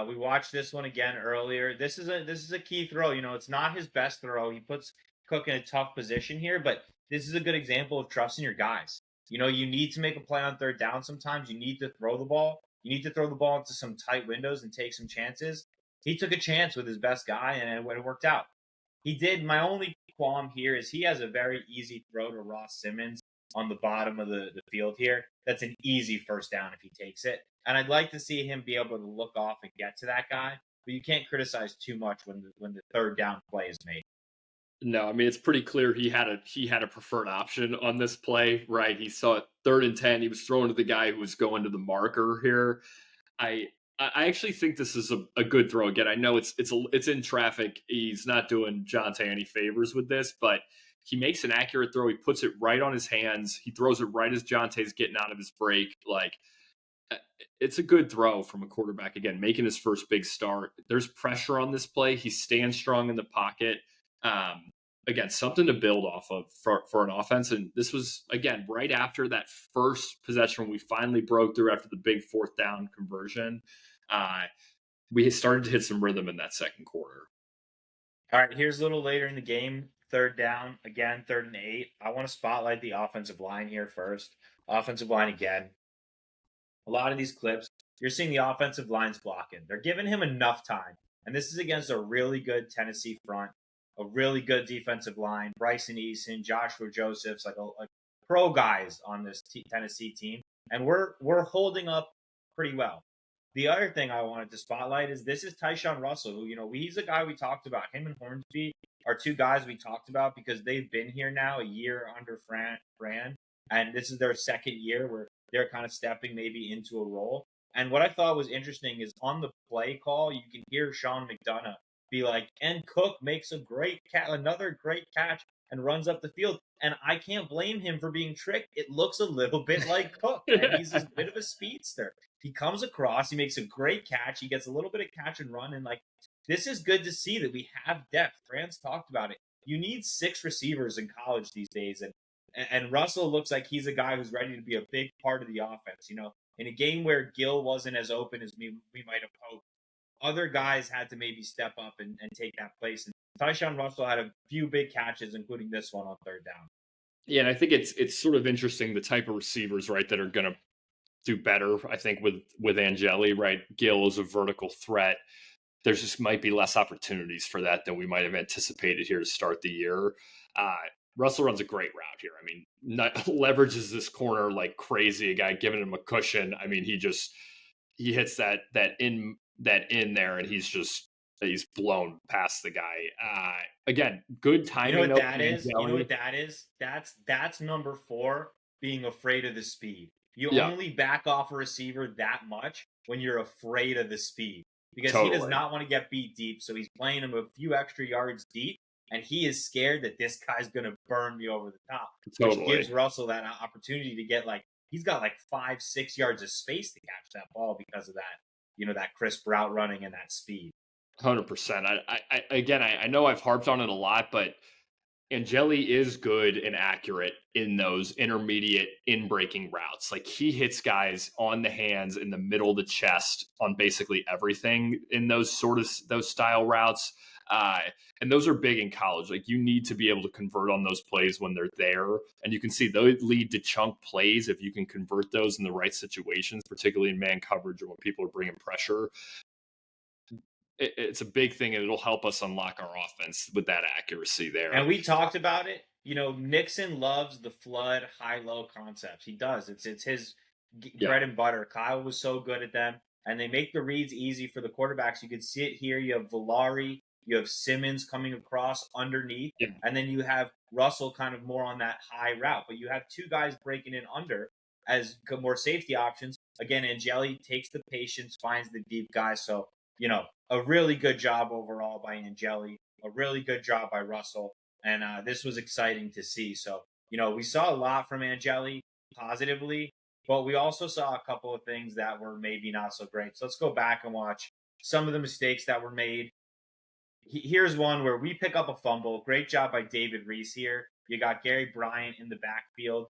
A: We watched this one again earlier. This is a key throw. It's not his best throw. He puts Cook in a tough position here, but this is a good example of trusting your guys. You need to make a play on third down sometimes. You need to throw the ball. You need to throw the ball into some tight windows and take some chances. He took a chance with his best guy, and it worked out. He did. My only qualm here is he has a very easy throw to Ross Simmons on the bottom of the field here. That's an easy first down if he takes it. And I'd like to see him be able to look off and get to that guy, but you can't criticize too much when the third down play is made.
C: No, I mean it's pretty clear he had a preferred option on this play, right? He saw it 3rd and 10. He was throwing to the guy who was going to the marker here. I actually think this is a good throw. Again, I know it's in traffic. He's not doing Jonte any favors with this, but he makes an accurate throw. He puts it right on his hands. He throws it right as Jonte's getting out of his break. Like, it's a good throw from a quarterback, again, making his first big start. There's pressure on this play. He stands strong in the pocket. Again, something to build off of for an offense. And this was, again, right after that first possession when we finally broke through after the big 4th down conversion. We started to hit some rhythm in that second quarter.
A: All right, here's a little later in the game. 3rd down, again, 3rd and 8. I want to spotlight the offensive line here first. Offensive line again. A lot of these clips, you're seeing the offensive lines blocking. They're giving him enough time. And this is against a really good Tennessee front, a really good defensive line. Bryson Eason, Joshua Josephs, like pro guys on this Tennessee team. And we're holding up pretty well. The other thing I wanted to spotlight is this is Tyshawn Russell, who, he's a guy we talked about. Him and Hornsby are 2 guys we talked about because they've been here now a year under Fran. And this is their 2nd year where they're kind of stepping maybe into a role. And what I thought was interesting is on the play call, you can hear Sean McDonough be like, and Cook makes another great catch and runs up the field. And I can't blame him for being tricked. It looks a little bit like Cook, and he's a bit of a speedster. He comes across, he makes a great catch. He gets a little bit of catch and run. And this is good to see that we have depth. Fran's talked about it. You need 6 receivers in college these days. And Russell looks like he's a guy who's ready to be a big part of the offense. In a game where Gill wasn't as open as we might have hoped, other guys had to maybe step up and take that place. And Tyshawn Russell had a few big catches, including this one on 3rd down.
C: Yeah, and I think it's sort of interesting the type of receivers, right, that are going to do better, I think, with Angeli, right? Gill is a vertical threat. There just might be less opportunities for that than we might have anticipated here to start the year. Russell runs a great route here. I mean, leverages this corner like crazy. A guy giving him a cushion. I mean, he hits that in there, and he's blown past the guy. Again, good timing.
A: You know what that is? That's number 4 being afraid of the speed. You only back off a receiver that much when you're afraid of the speed because he does not want to get beat deep. So he's playing him a few extra yards deep. And he is scared that this guy's going to burn me over the top, which gives Russell that opportunity to get he's got 5-6 yards of space to catch that ball because of that, that crisp route running and that speed.
C: 100%. I know I've harped on it a lot, but Angeli is good and accurate in those intermediate in-breaking routes. Like he hits guys on the hands in the middle of the chest on basically everything in those style routes. And those are big in college. Like you need to be able to convert on those plays when they're there. And you can see those lead to chunk plays if you can convert those in the right situations, particularly in man coverage or when people are bringing pressure. It's a big thing, and it'll help us unlock our offense with that accuracy there.
A: And we talked about it. Nixon loves the flood high-low concepts. He does. It's his bread and butter. Kyle was so good at them, and they make the reads easy for the quarterbacks. You can see it here. You have Villari. You have Simmons coming across underneath, and then you have Russell kind of more on that high route. But you have 2 guys breaking in under as more safety options. Again, Angeli takes the patience, finds the deep guy. So, a really good job overall by Angeli, a really good job by Russell. And this was exciting to see. So, we saw a lot from Angeli positively. but we also saw a couple of things that were maybe not so great. So let's go back and watch some of the mistakes that were made. Here's one where we pick up a fumble. Great job by David Reese here. You got Gary Bryant in the backfield.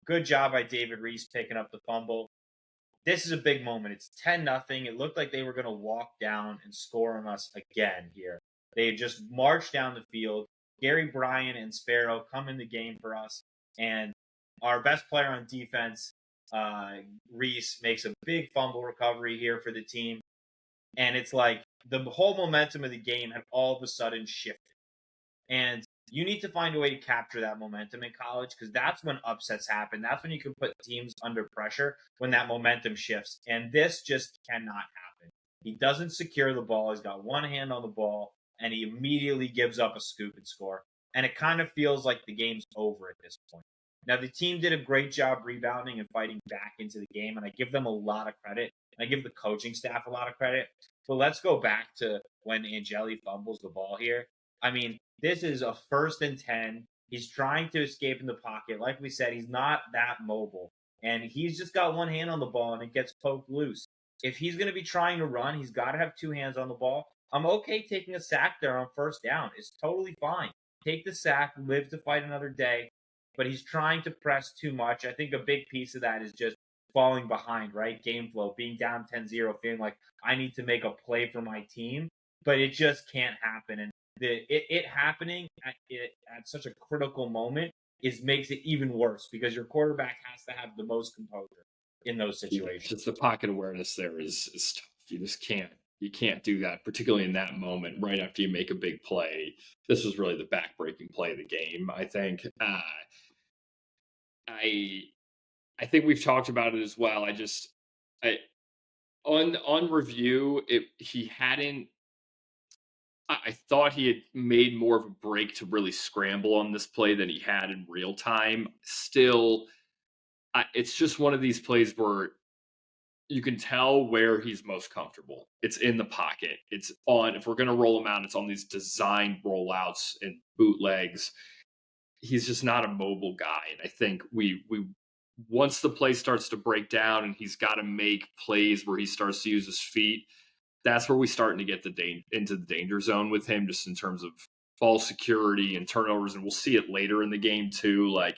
A: Good job by David Reese picking up the fumble. This is a big moment. It's 10-0. It looked like they were going to walk down and score on us again here. They had just marched down the field. Gary Bryant and Sparrow come in the game for us. And our best player on defense, Reese, makes a big fumble recovery here for the team. And it's like the whole momentum of the game had all of a sudden shifted. And you need to find a way to capture that momentum in college, because that's when upsets happen. That's when you can put teams under pressure, when that momentum shifts. And this just cannot happen. He doesn't secure the ball. He's got one hand on the ball, and he immediately gives up a scoop and score. And it kind of feels like the game's over at this point. Now, the team did a great job rebounding and fighting back into the game, and I give them a lot of credit. I give the coaching staff a lot of credit. But let's go back to when Angeli fumbles the ball here. I mean, this is a 1st and 10. He's trying to escape in the pocket. Like we said, he's not that mobile. And he's just got one hand on the ball, and it gets poked loose. If he's going to be trying to run, he's got to have two hands on the ball. I'm okay taking a sack there on 1st down. It's totally fine. Take the sack, live to fight another day. But he's trying to press too much. I think a big piece of that is just falling behind, right? Game flow, being down 10-0, feeling like I need to make a play for my team, but it just can't happen. And it happening at such a critical moment makes it even worse, because your quarterback has to have the most composure in those situations.
C: Just the pocket awareness there is tough. You just can't do that, particularly in that moment right after you make a big play. This was really the back-breaking play of the game, I think. I think we've talked about it as well. On review, he hadn't. I thought he had made more of a break to really scramble on this play than he had in real time. Still, it's just one of these plays where you can tell where he's most comfortable. It's in the pocket. It's on, if we're going to roll him out, it's on these designed rollouts and bootlegs. He's just not a mobile guy. And I think we once the play starts to break down and he's got to make plays where he starts to use his feet, that's where we start to get into the danger zone with him, just in terms of ball security and turnovers. And we'll see it later in the game too. Like,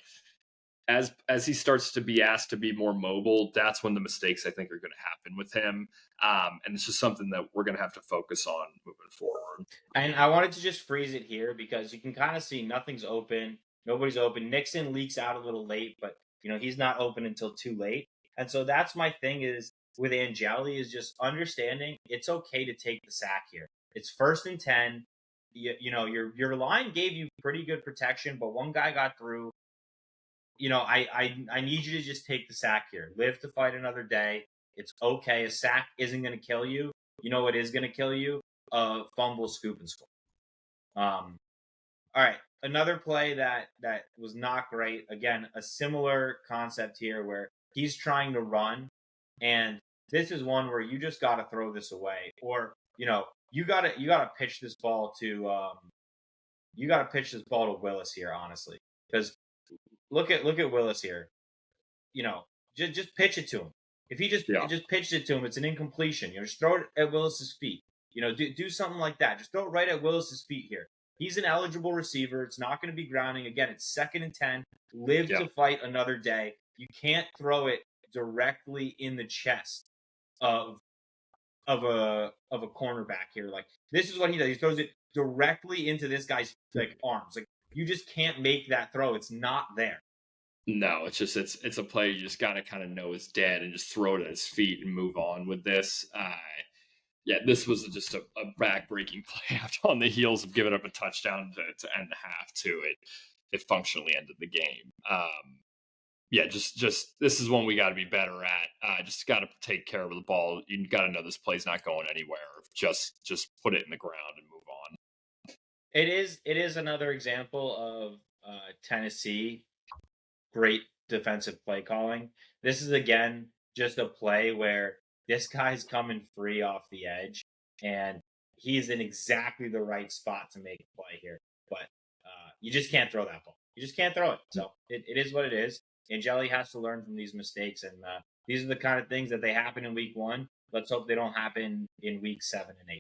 C: as he starts to be asked to be more mobile, that's when the mistakes I think are going to happen with him. And it's just something that we're going to have to focus on moving forward.
A: And I wanted to just freeze it here because you can kind of see nothing's open. Nobody's open. Nixon leaks out a little late, but he's not open until too late. And so that's my thing is with Angeli, is just understanding it's okay to take the sack here. It's 1st and 10. Your line gave you pretty good protection, but one guy got through. I need you to just take the sack here. Live to fight another day. It's okay. A sack isn't going to kill you. You know what is going to kill you? Fumble, scoop, and score. All right. Another play that was not great. Again, a similar concept here where he's trying to run, and this is one where you just got to throw this away, or you got to pitch this ball to Willis here, honestly, because look at Willis here. Just pitch it to him. If he just pitched it to him, it's an incompletion. Just throw it at Willis's feet. Do something like that. Just throw it right at Willis's feet here. He's an eligible receiver. It's not going to be grounding. Again, it's 2nd and 10. Live to fight another day. You can't throw it directly in the chest of a cornerback here. Like, this is what he does. He throws it directly into this guy's arms. Like, you just can't make that throw. It's not there.
C: No, it's just it's a play you just got to kind of know is dead and just throw it at his feet and move on with this. This was just a back-breaking play on the heels of giving up a touchdown to end the half too. It functionally ended the game. Just this is one we got to be better at. Just got to take care of the ball. You got to know this play's not going anywhere. Just put it in the ground and move on.
A: It is another example of Tennessee great defensive play calling. This is again just a play where this guy's coming free off the edge, and he's in exactly the right spot to make a play here. But you just can't throw that ball. You just can't throw it. So it is what it is. Angeli has to learn from these mistakes, and these are the kind of things that they happen in week 1. Let's hope they don't happen in week 7 and 8.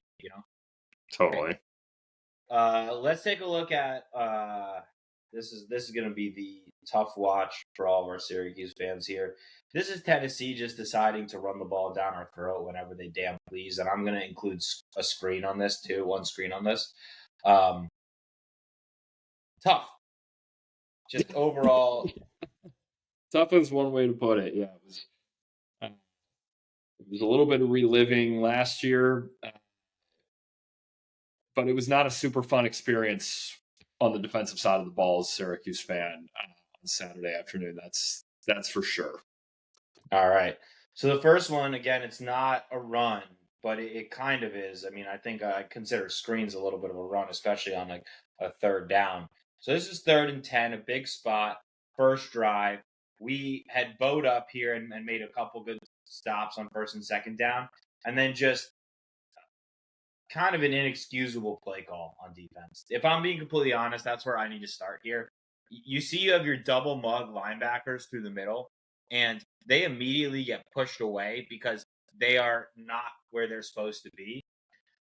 C: Totally.
A: Let's take a look at this is going to be the tough watch for all of our Syracuse fans here. This is Tennessee just deciding to run the ball down our throat whenever they damn please, and I'm going to include a screen on this too, one screen on this. Tough. Just overall.
C: Tough is one way to put it. Yeah, it was a little bit of reliving last year, but it was not a super fun experience on the defensive side of the ball as a Syracuse fan on Saturday afternoon. That's for sure.
A: All right. So the first one, again, it's not a run, but it kind of is. I mean, I think I consider screens a little bit of a run, especially on like a third down. So this is 3rd and 10, a big spot, first drive. We had bowed up here and made a couple good stops on 1st and 2nd down, and then just kind of an inexcusable play call on defense. If I'm being completely honest, that's where I need to start here. You see you have your double mug linebackers through the middle, and they immediately get pushed away because they are not where they're supposed to be.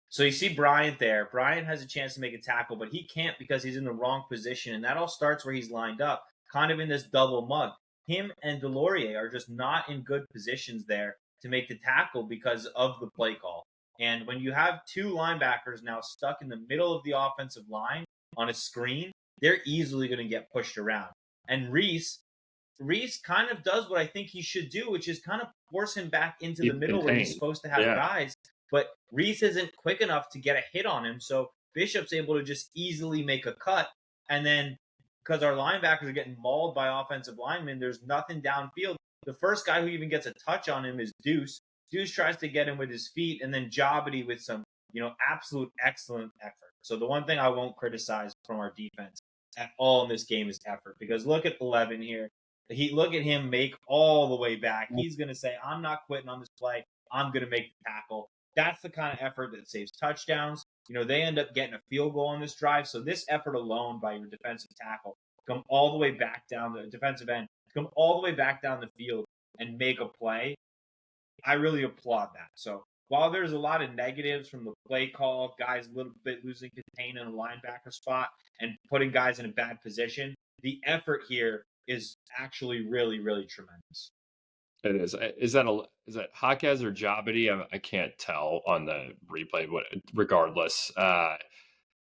A: So you see Bryant there. Bryant has a chance to make a tackle, but he can't because he's in the wrong position, and that all starts where he's lined up, kind of in this double mug. Him and Delorier are just not in good positions there to make the tackle because of the play call. And when you have 2 linebackers now stuck in the middle of the offensive line on a screen, they're easily going to get pushed around. And Reese kind of does what I think he should do, which is kind of force him back into the middle where he's supposed to have guys. But Reese isn't quick enough to get a hit on him, so Bishop's able to just easily make a cut. And then because our linebackers are getting mauled by offensive linemen, there's nothing downfield. The first guy who even gets a touch on him is Deuce. Deuce tries to get him with his feet, and then Jabity with some, absolute excellent effort. So the one thing I won't criticize from our defense at all in this game is effort, because look at 11 here. Look at him make all the way back. He's going to say, I'm not quitting on this play. I'm going to make the tackle. That's the kind of effort that saves touchdowns. They end up getting a field goal on this drive. So this effort alone by your defensive tackle, come all the way back down the defensive end, come all the way back down the field and make a play. I really applaud that. So while there's a lot of negatives from the play call, guys a little bit losing contain in a linebacker spot and putting guys in a bad position, the effort here is actually really, really tremendous.
C: It is. Is that Jaquez or Jabity? I can't tell on the replay, but regardless,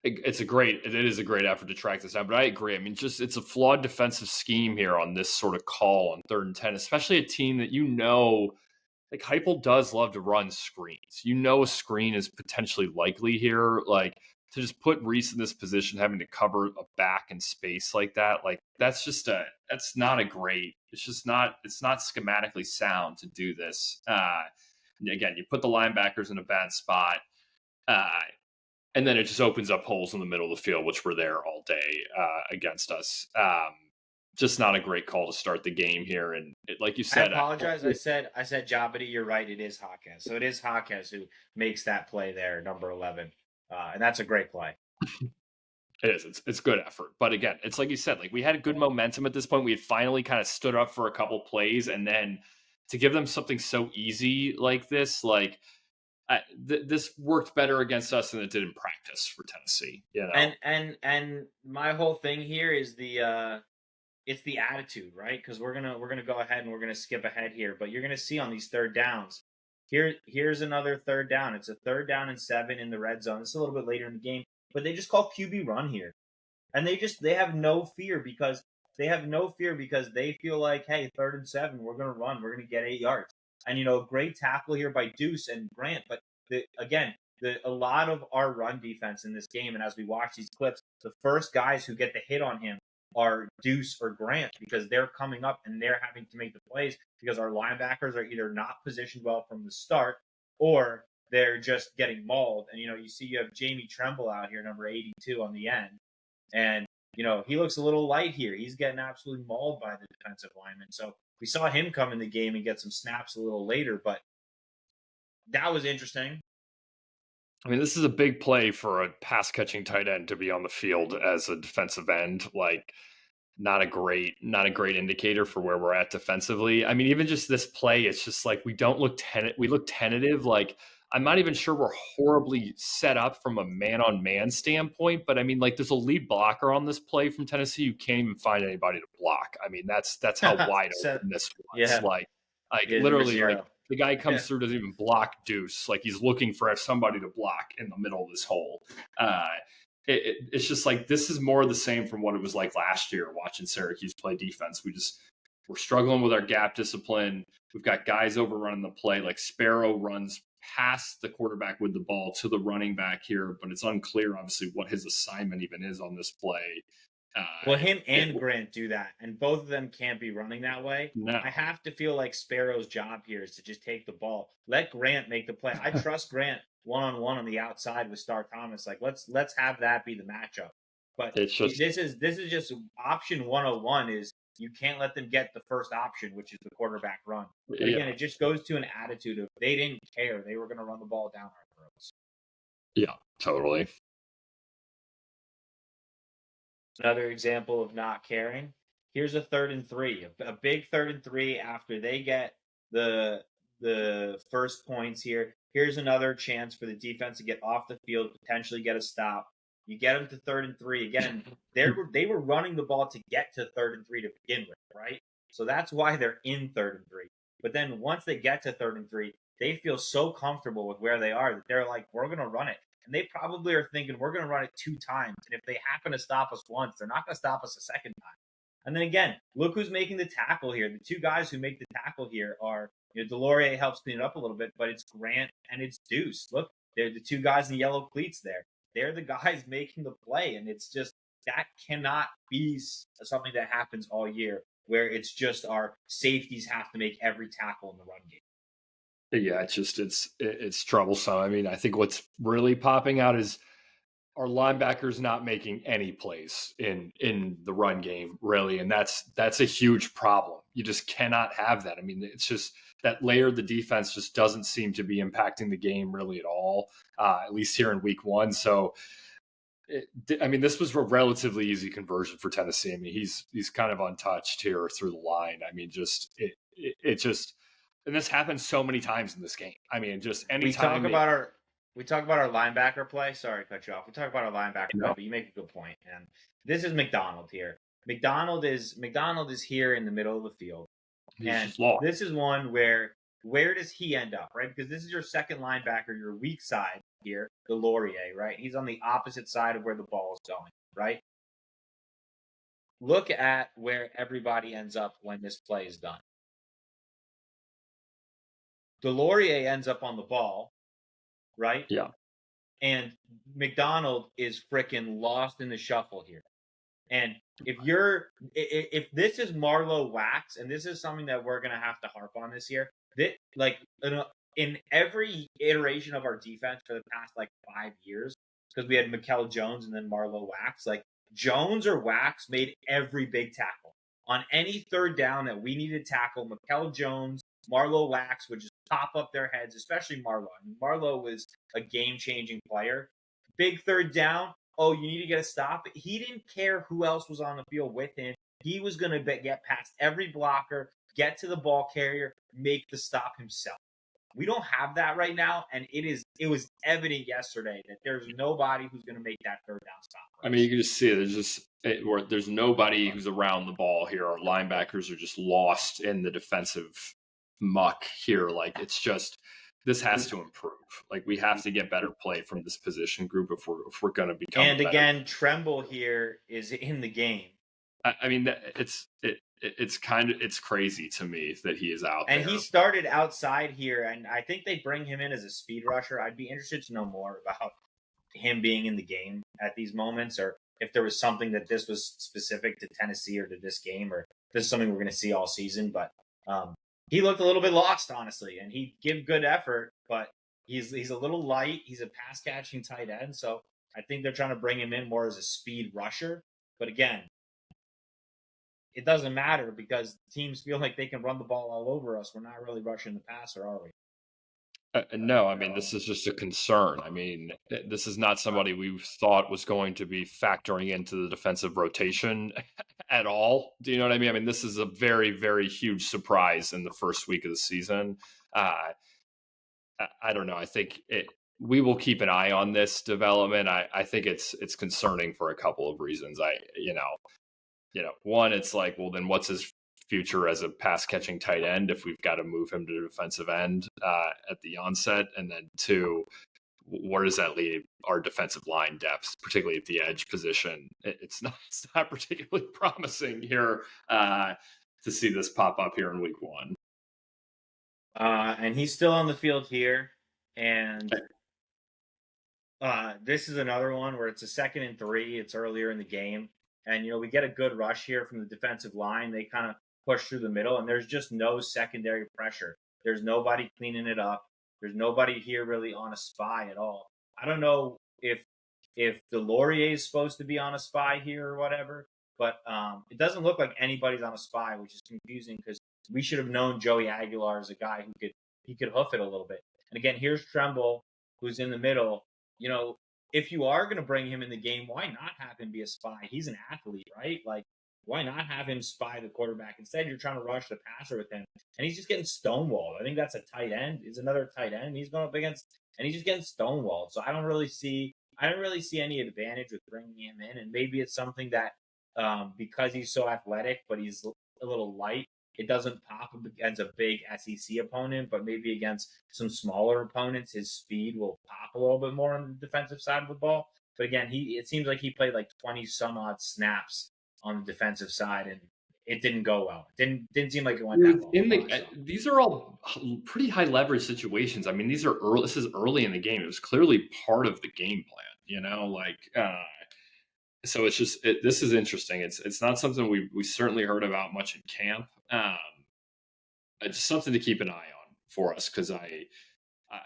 C: it is a great effort to track this down. But I agree. I mean, it's a flawed defensive scheme here on this sort of call on 3rd and 10, especially a team that like Heupel does love to run screens. A screen is potentially likely here. Like to just put Reese in this position, having to cover a back in space like that, like that's not a great. It's not schematically sound to do this. Again, you put the linebackers in a bad spot, and then it just opens up holes in the middle of the field, which were there all day against us. Just not a great call to start the game here. And like you said,
A: I apologize. I said Jabity. You're right. It is Jaquez. So it is Jaquez who makes that play there, number 11. And that's a great play.
C: It is. It's good effort. But again, it's like you said, like we had good momentum at this point. We had finally kind of stood up for a couple plays, and then to give them something so easy like this, like this worked better against us than it did in practice for Tennessee.
A: And my whole thing here is it's the attitude, right? Because we're gonna go ahead and we're gonna skip ahead here, but you're gonna see on these 3rd downs. Here's another 3rd down. It's a 3rd down and 7 in the red zone. It's a little bit later in the game, but they just call QB run here, and they have no fear because they feel like, hey, 3rd and 7, we're gonna run, we're gonna get 8 yards, and great tackle here by Deuce and Grant, but a lot of our run defense in this game, and as we watch these clips, the first guys who get the hit on him are Deuce or Grant because they're coming up and they're having to make the plays because our linebackers are either not positioned well from the start or they're just getting mauled. And, you see you have Jamie Tremble out here, number 82 on the end. And, he looks a little light here. He's getting absolutely mauled by the defensive lineman. So we saw him come in the game and get some snaps a little later, but that was interesting.
C: I mean, this is a big play for a pass-catching tight end to be on the field as a defensive end. Like, not a great indicator for where we're at defensively. I mean, even just this play, it's just like we look tentative. Like, I'm not even sure we're horribly set up from a man-on-man standpoint, but I mean, like, there's a lead blocker on this play from Tennessee. You can't even find anybody to block. I mean, that's how wide
A: So,
C: open this was.
A: yeah,
C: Like
A: yeah, number
C: literally, like
A: 0.
C: the guy comes
A: Yeah.
C: through, doesn't even block Deuce. Like, he's looking for somebody to block in the middle of this hole. It's just like, this is more of the same from what it was like last year watching Syracuse play defense. We're struggling with our gap discipline. We've got guys overrunning the play. Like, Sparrow runs past the quarterback with the ball to the running back here, but it's unclear, obviously, what his assignment even is on this play.
A: Well, him and Grant do that, and both of them can't be running that way.
C: No.
A: I have to feel like Sparrow's job here is to just take the ball, let Grant make the play. I trust Grant one-on-one on the outside with Star Thomas. Like, let's have that be the matchup. But
C: It's just,
A: this is just option 101 is you can't let them get the first option, which is the quarterback run. But again, it just goes to an attitude of they didn't care. They were going to run the ball down our throats.
C: Yeah, totally.
A: Another example of not caring. Here's a 3rd and 3, a big 3rd and 3 after they get the first points here. Here's another chance for the defense to get off the field, potentially get a stop. You get them to 3rd and 3 again. They were running the ball to get to 3rd and 3 to begin with, right? So that's why they're in 3rd and 3. But then once they get to 3rd and 3, they feel so comfortable with where they are that they're like, we're going to run it. And they probably are thinking, we're going to run it 2 times. And if they happen to stop us once, they're not going to stop us a second time. And then again, look who's making the tackle here. The 2 guys who make the tackle here are, Delorier helps clean it up a little bit, but it's Grant and it's Deuce. Look, they're the 2 guys in the yellow cleats there. They're the guys making the play. And it's just, that cannot be something that happens all year where it's just our safeties have to make every tackle in the run game.
C: Yeah, it's troublesome. I mean, I think what's really popping out is our linebackers not making any plays in the run game, really, and that's a huge problem. You just cannot have that. I mean, it's just that layer of the defense just doesn't seem to be impacting the game really at all, at least here in week 1. So, this was a relatively easy conversion for Tennessee. I mean, he's kind of untouched here through the line. I mean, it just. And this happens so many times in this game. I mean, just anytime
A: we talk about our linebacker play. Sorry to cut you off. We talk about our linebacker play, but you make a good point. And this is McDonald here. McDonald is here in the middle of the field. And this is one where does he end up, right? Because this is your second linebacker, your weak side here, Delorier, right? He's on the opposite side of where the ball is going, right? Look at where everybody ends up when this play is done. Delorier ends up on the ball, right?
C: Yeah.
A: And McDonald is freaking lost in the shuffle here. And if this is Marlowe Wax, and this is something that we're going to have to harp on this year, in every iteration of our defense for the past 5 years, because we had Mikel Jones and then Marlowe Wax, Jones or Wax made every big tackle. On any 3rd down that we needed to tackle, Mikel Jones, Marlowe Wax would just pop up their heads, especially Marlowe. I mean, Marlowe was a game-changing player. Big 3rd down, oh, you need to get a stop. He didn't care who else was on the field with him. He was going to get past every blocker, get to the ball carrier, make the stop himself. We don't have that right now, and it was evident yesterday that there's nobody who's going to make that 3rd down stop.
C: I mean, you can just see it. There's nobody who's around the ball here. Our linebackers are just lost in the defensive muck here. It's just, this has to improve. We have to get better play from this position group if we're going to become.
A: And again, Tremble here is in the game.
C: I mean, it's crazy to me that he is out there.
A: And he started outside here, and I think they bring him in as a speed rusher. I'd be interested to know more about him being in the game at these moments, or if there was something that this was specific to Tennessee or to this game, or this is something we're going to see all season. But he looked a little bit lost, honestly, and he gave good effort, but he's a little light. He's a pass-catching tight end, so I think they're trying to bring him in more as a speed rusher. But again, it doesn't matter because teams feel like they can run the ball all over us. We're not really rushing the passer, are we?
C: No, I mean, this is just a concern. I mean, this is not somebody we thought was going to be factoring into the defensive rotation at all. Do you know what I mean? I mean, this is a very, very huge surprise in the first week of the season. Uh, I don't know. I think we will keep an eye on this development. I think it's concerning for a couple of reasons. One, it's like, well, then what's his future as a pass catching tight end if we've got to move him to defensive end at the onset? And then two, where does that leave our defensive line depth, particularly at the edge position? It's not particularly promising here to see this pop up here in week one.
A: And he's still on the field here. And this is another one where it's a 2nd and 3. It's earlier in the game. And, we get a good rush here from the defensive line. They kind of push through the middle, and there's just no secondary pressure. There's nobody cleaning it up. There's nobody here really on a spy at all. I don't know if Delorier is supposed to be on a spy here or whatever, but it doesn't look like anybody's on a spy, which is confusing because we should have known Joey Aguilar is a guy who could hoof it a little bit. And again, here's Tremble, who's in the middle. If you are going to bring him in the game, why not have him be a spy? He's an athlete, right? Like, why not have him spy the quarterback? Instead, you're trying to rush the passer with him, and he's just getting stonewalled. I think that's a tight end. Is another tight end he's going up against, and he's just getting stonewalled. So I don't really see any advantage with bringing him in, and maybe it's something that because he's so athletic, but he's a little light, it doesn't pop against a big SEC opponent, but maybe against some smaller opponents, his speed will pop a little bit more on the defensive side of the ball. But again, it seems like he played like 20 some odd snaps on the defensive side, and it didn't go well. It didn't seem like it went that well.
C: These are all pretty high leverage situations. I mean, these are early. This is early in the game. It was clearly part of the game plan. So it's just this is interesting. It's not something we certainly heard about much in camp. It's something to keep an eye on for us because I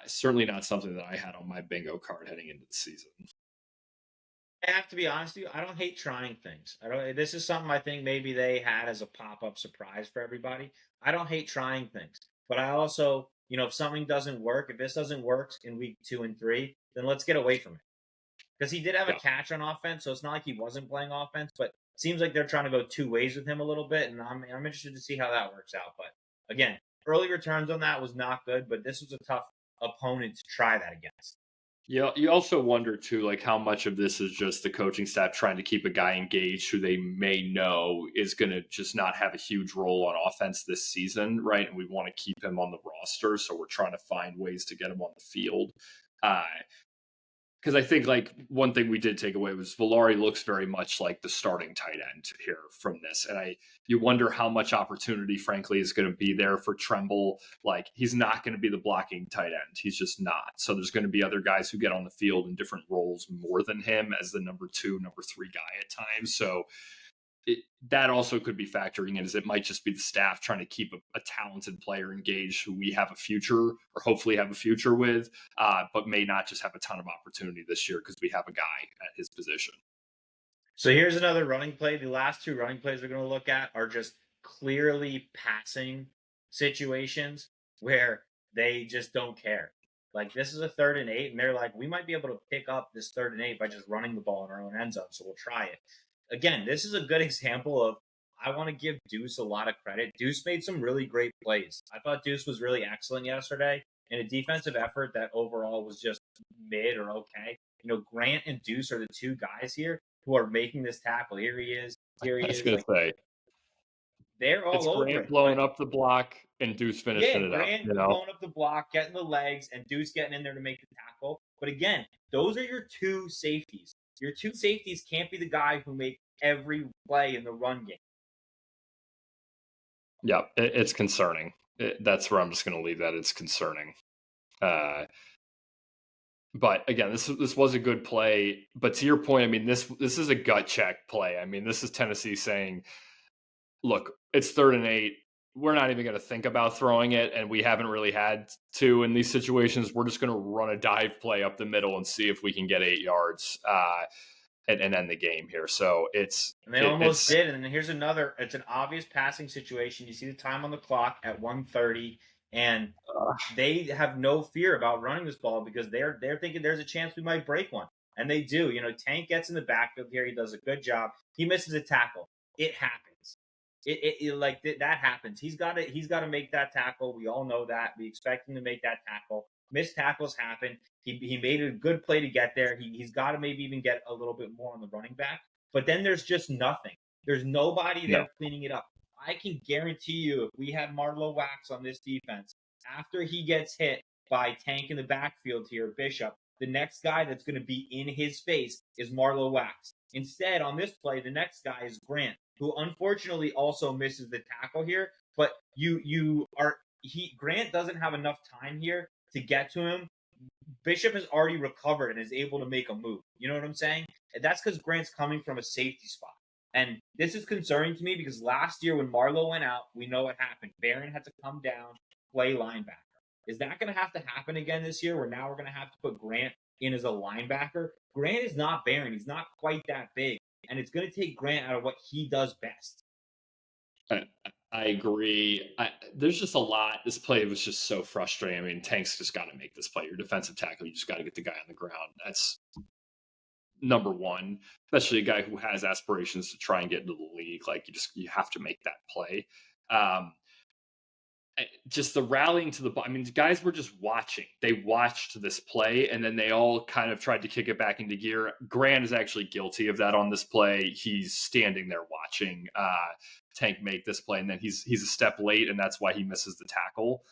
C: certainly not something that I had on my bingo card heading into the season.
A: I have to be honest with you. I don't hate trying things. This is something I think maybe they had as a pop-up surprise for everybody. I don't hate trying things, but I also, if something doesn't work, if this doesn't work in week 2 and 3, then let's get away from it. Because he did have a catch on offense, so it's not like he wasn't playing offense, but it seems like they're trying to go 2 ways with him a little bit, and I'm interested to see how that works out. But again, early returns on that was not good, but this was a tough opponent to try that against.
C: Yeah, you also wonder too, like how much of this is just the coaching staff trying to keep a guy engaged who they may know is going to just not have a huge role on offense this season, right? And we want to keep him on the roster, so we're trying to find ways to get him on the field. Because I think like one thing we did take away was Villari looks very much like the starting tight end here from this. And you wonder how much opportunity, frankly, is going to be there for Tremble. Like he's not going to be the blocking tight end. He's just not. So there's going to be other guys who get on the field in different roles more than him as the number 2, number 3 guy at times. So that also could be factoring in, as it might just be the staff trying to keep a talented player engaged who we have a future or hopefully have a future with, but may not just have a ton of opportunity this year because we have a guy at his position.
A: So here's another running play. The last 2 running plays we're going to look at are just clearly passing situations where they just don't care. Like this is a 3rd and 8, and they're like, we might be able to pick up this 3rd and 8 by just running the ball in our own end zone, so we'll try it. Again, this is a good example of I want to give Deuce a lot of credit. Deuce made some really great plays. I thought Deuce was really excellent yesterday in a defensive effort that overall was just mid or okay. Grant and Deuce are the 2 guys here who are making this tackle. Here he is.
C: I was going to say.
A: They're all over
C: Grant
A: it.
C: blowing up the block and Deuce finishing it up.
A: Grant blowing up the block, getting the legs, and Deuce getting in there to make the tackle. But again, those are your 2 safeties. Your 2 safeties can't be the guy who make every play in the run game.
C: Yeah, it's concerning. That's where I'm just going to leave that. It's concerning. But again, this was a good play. But to your point, I mean, this is a gut check play. I mean, this is Tennessee saying, look, it's 3rd and 8. We're not even going to think about throwing it, and we haven't really had to in these situations. We're just going to run a dive play up the middle and see if we can get 8 yards and end the game here. So
A: and they almost did. And then here's another. It's an obvious passing situation. You see the time on the clock at 1:30. And they have no fear about running this ball because they're thinking there's a chance we might break one. And they do. Tank gets in the backfield here. He does a good job. He misses a tackle. It happens. That happens. He's got to make that tackle. We all know that. We expect him to make that tackle. Missed tackles happen. He made a good play to get there. He's got to maybe even get a little bit more on the running back. But then there's just nothing. There's nobody there cleaning it up. I can guarantee you, if we had Marlowe Wax on this defense, after he gets hit by Tank in the backfield here, Bishop, the next guy that's going to be in his face is Marlowe Wax. Instead, on this play, the next guy is Grant, who unfortunately also misses the tackle here. But Grant doesn't have enough time here to get to him. Bishop has already recovered and is able to make a move. You know what I'm saying? And that's because Grant's coming from a safety spot. And this is concerning to me because last year when Marlowe went out, we know what happened. Barron had to come down, play linebacker. Is that going to have to happen again this year where now we're going to have to put Grant in as a linebacker? Grant is not Barron. He's not quite that big. And it's going to take Grant out of what he does best.
C: I agree. There's just a lot. This play was just so frustrating. I mean, Tank's just got to make this play. Your defensive tackle, you just got to get the guy on the ground. That's number one, especially a guy who has aspirations to try and get into the league. Like you have to make that play. Just the rallying to the ball. I mean, the guys were just watching. They watched this play, and then they all kind of tried to kick it back into gear. Grant is actually guilty of that on this play. He's standing there watching Tank make this play, and then he's a step late, and that's why he misses the tackle.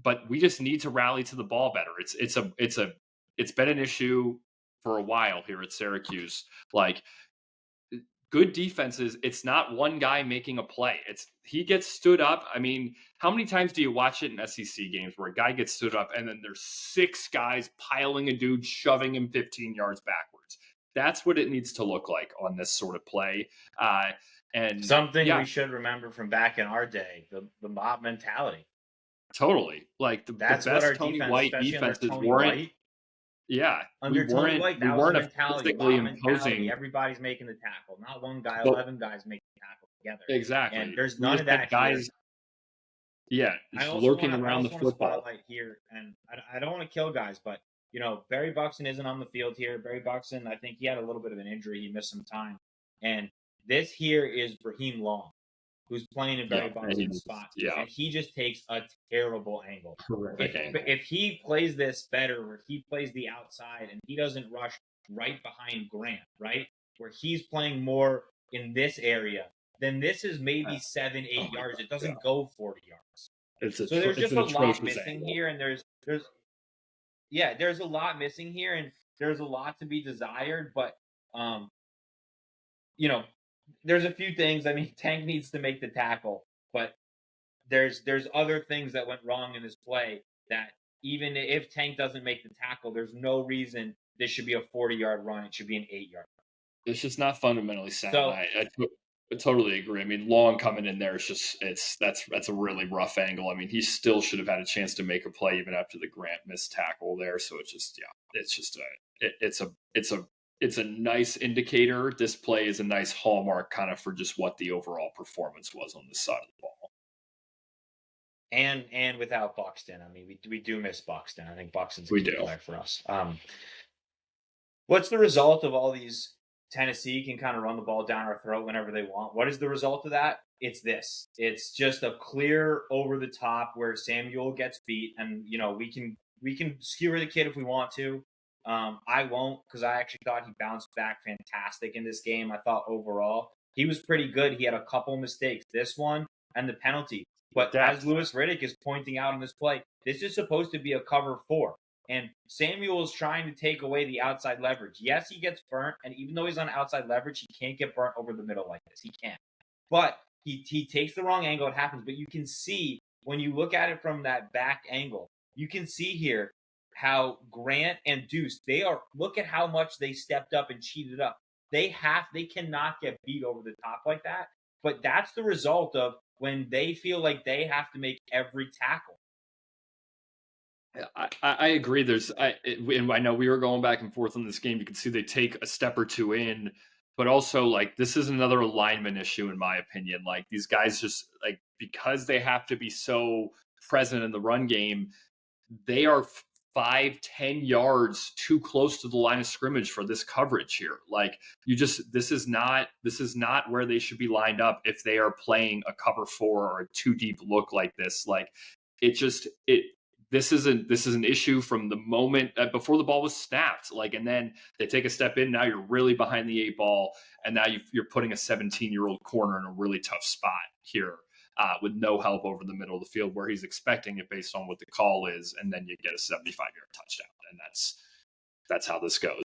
C: But we just need to rally to the ball better. It's been an issue for a while here at Syracuse. Like, good defenses, it's not one guy making a play. He gets stood up. I mean, how many times do you watch it in SEC games where a guy gets stood up and then there's 6 guys piling a dude, shoving him 15 yards backwards? That's what it needs to look like on this sort of play. And
A: something we should remember from back in our day, the mob mentality.
C: Totally. Like
A: that's
C: the
A: best
C: what our
A: Tony
C: defense,
A: White defenses weren't.
C: White. Yeah,
A: under Tony White, that was the mentality.
C: Imposing.
A: Everybody's making the tackle, not one guy. 11 guys making the tackle together.
C: Exactly.
A: And there's none of that
C: guys.
A: Here.
C: Yeah, lurking around the football.
A: Spotlight here, and I don't want to kill guys, but Barry Buxton isn't on the field here. Barry Buxton, I think he had a little bit of an injury. He missed some time, and this here is Raheem Long, who's playing in Barry Buxton's spot.
C: Yeah.
A: And he just takes a terrible angle.
C: Angle.
A: If he plays this better, where he plays the outside and he doesn't rush right behind Grant, right? Where he's playing more in this area, then this is maybe 7-8 yards. It doesn't go 40 yards. So there's just a lot missing here, and there's a lot missing here, and there's a lot to be desired, but there's a few things. I mean, Tank needs to make the tackle, but there's other things that went wrong in this play that even if Tank doesn't make the tackle, there's no reason this should be a 40-yard run. It should be an 8-yard run.
C: It's just not fundamentally sound. So, I totally agree. I mean, Long coming in there is just that's a really rough angle. I mean, he still should have had a chance to make a play even after the Grant missed tackle there. So it's a nice indicator. This play is a nice hallmark kind of for just what the overall performance was on this side of the ball.
A: And without Buxton, I mean, we do miss Buxton. I think Buxton's a key player for us. What's the result of all these? Tennessee can kind of run the ball down our throat whenever they want. What is the result of that? It's this. It's just a clear over the top where Samuel gets beat, and we can skewer the kid if we want to. I won't, because I actually thought he bounced back fantastic in this game. I thought overall he was pretty good. He had a couple mistakes, this one and the penalty. But as Louis Riddick is pointing out in this play, this is supposed to be a cover 4. And Samuel is trying to take away the outside leverage. Yes, he gets burnt, and even though he's on outside leverage, he can't get burnt over the middle like this. He can't. But he takes the wrong angle. It happens. But you can see, when you look at it from that back angle, you can see here how Grant and Deuce, look at how much they stepped up and cheated up. They cannot get beat over the top like that. But that's the result of when they feel like they have to make every tackle.
C: I agree. And I know we were going back and forth on this game. You can see they take a step or two in, but also like this is another alignment issue in my opinion. Like these guys just like because they have to be so present in the run game, they are 5-10 yards too close to the line of scrimmage for this coverage here. Like, this is not where they should be lined up if they are playing a cover 4 or a 2 deep look like this. Like, this is an issue from the moment before the ball was snapped. Like, and then they take a step in. Now you're really behind the 8 ball, and now you're putting a 17-year-old corner in a really tough spot here. With no help over the middle of the field where he's expecting it based on what the call is, and then you get a 75-yard touchdown, and that's how this goes.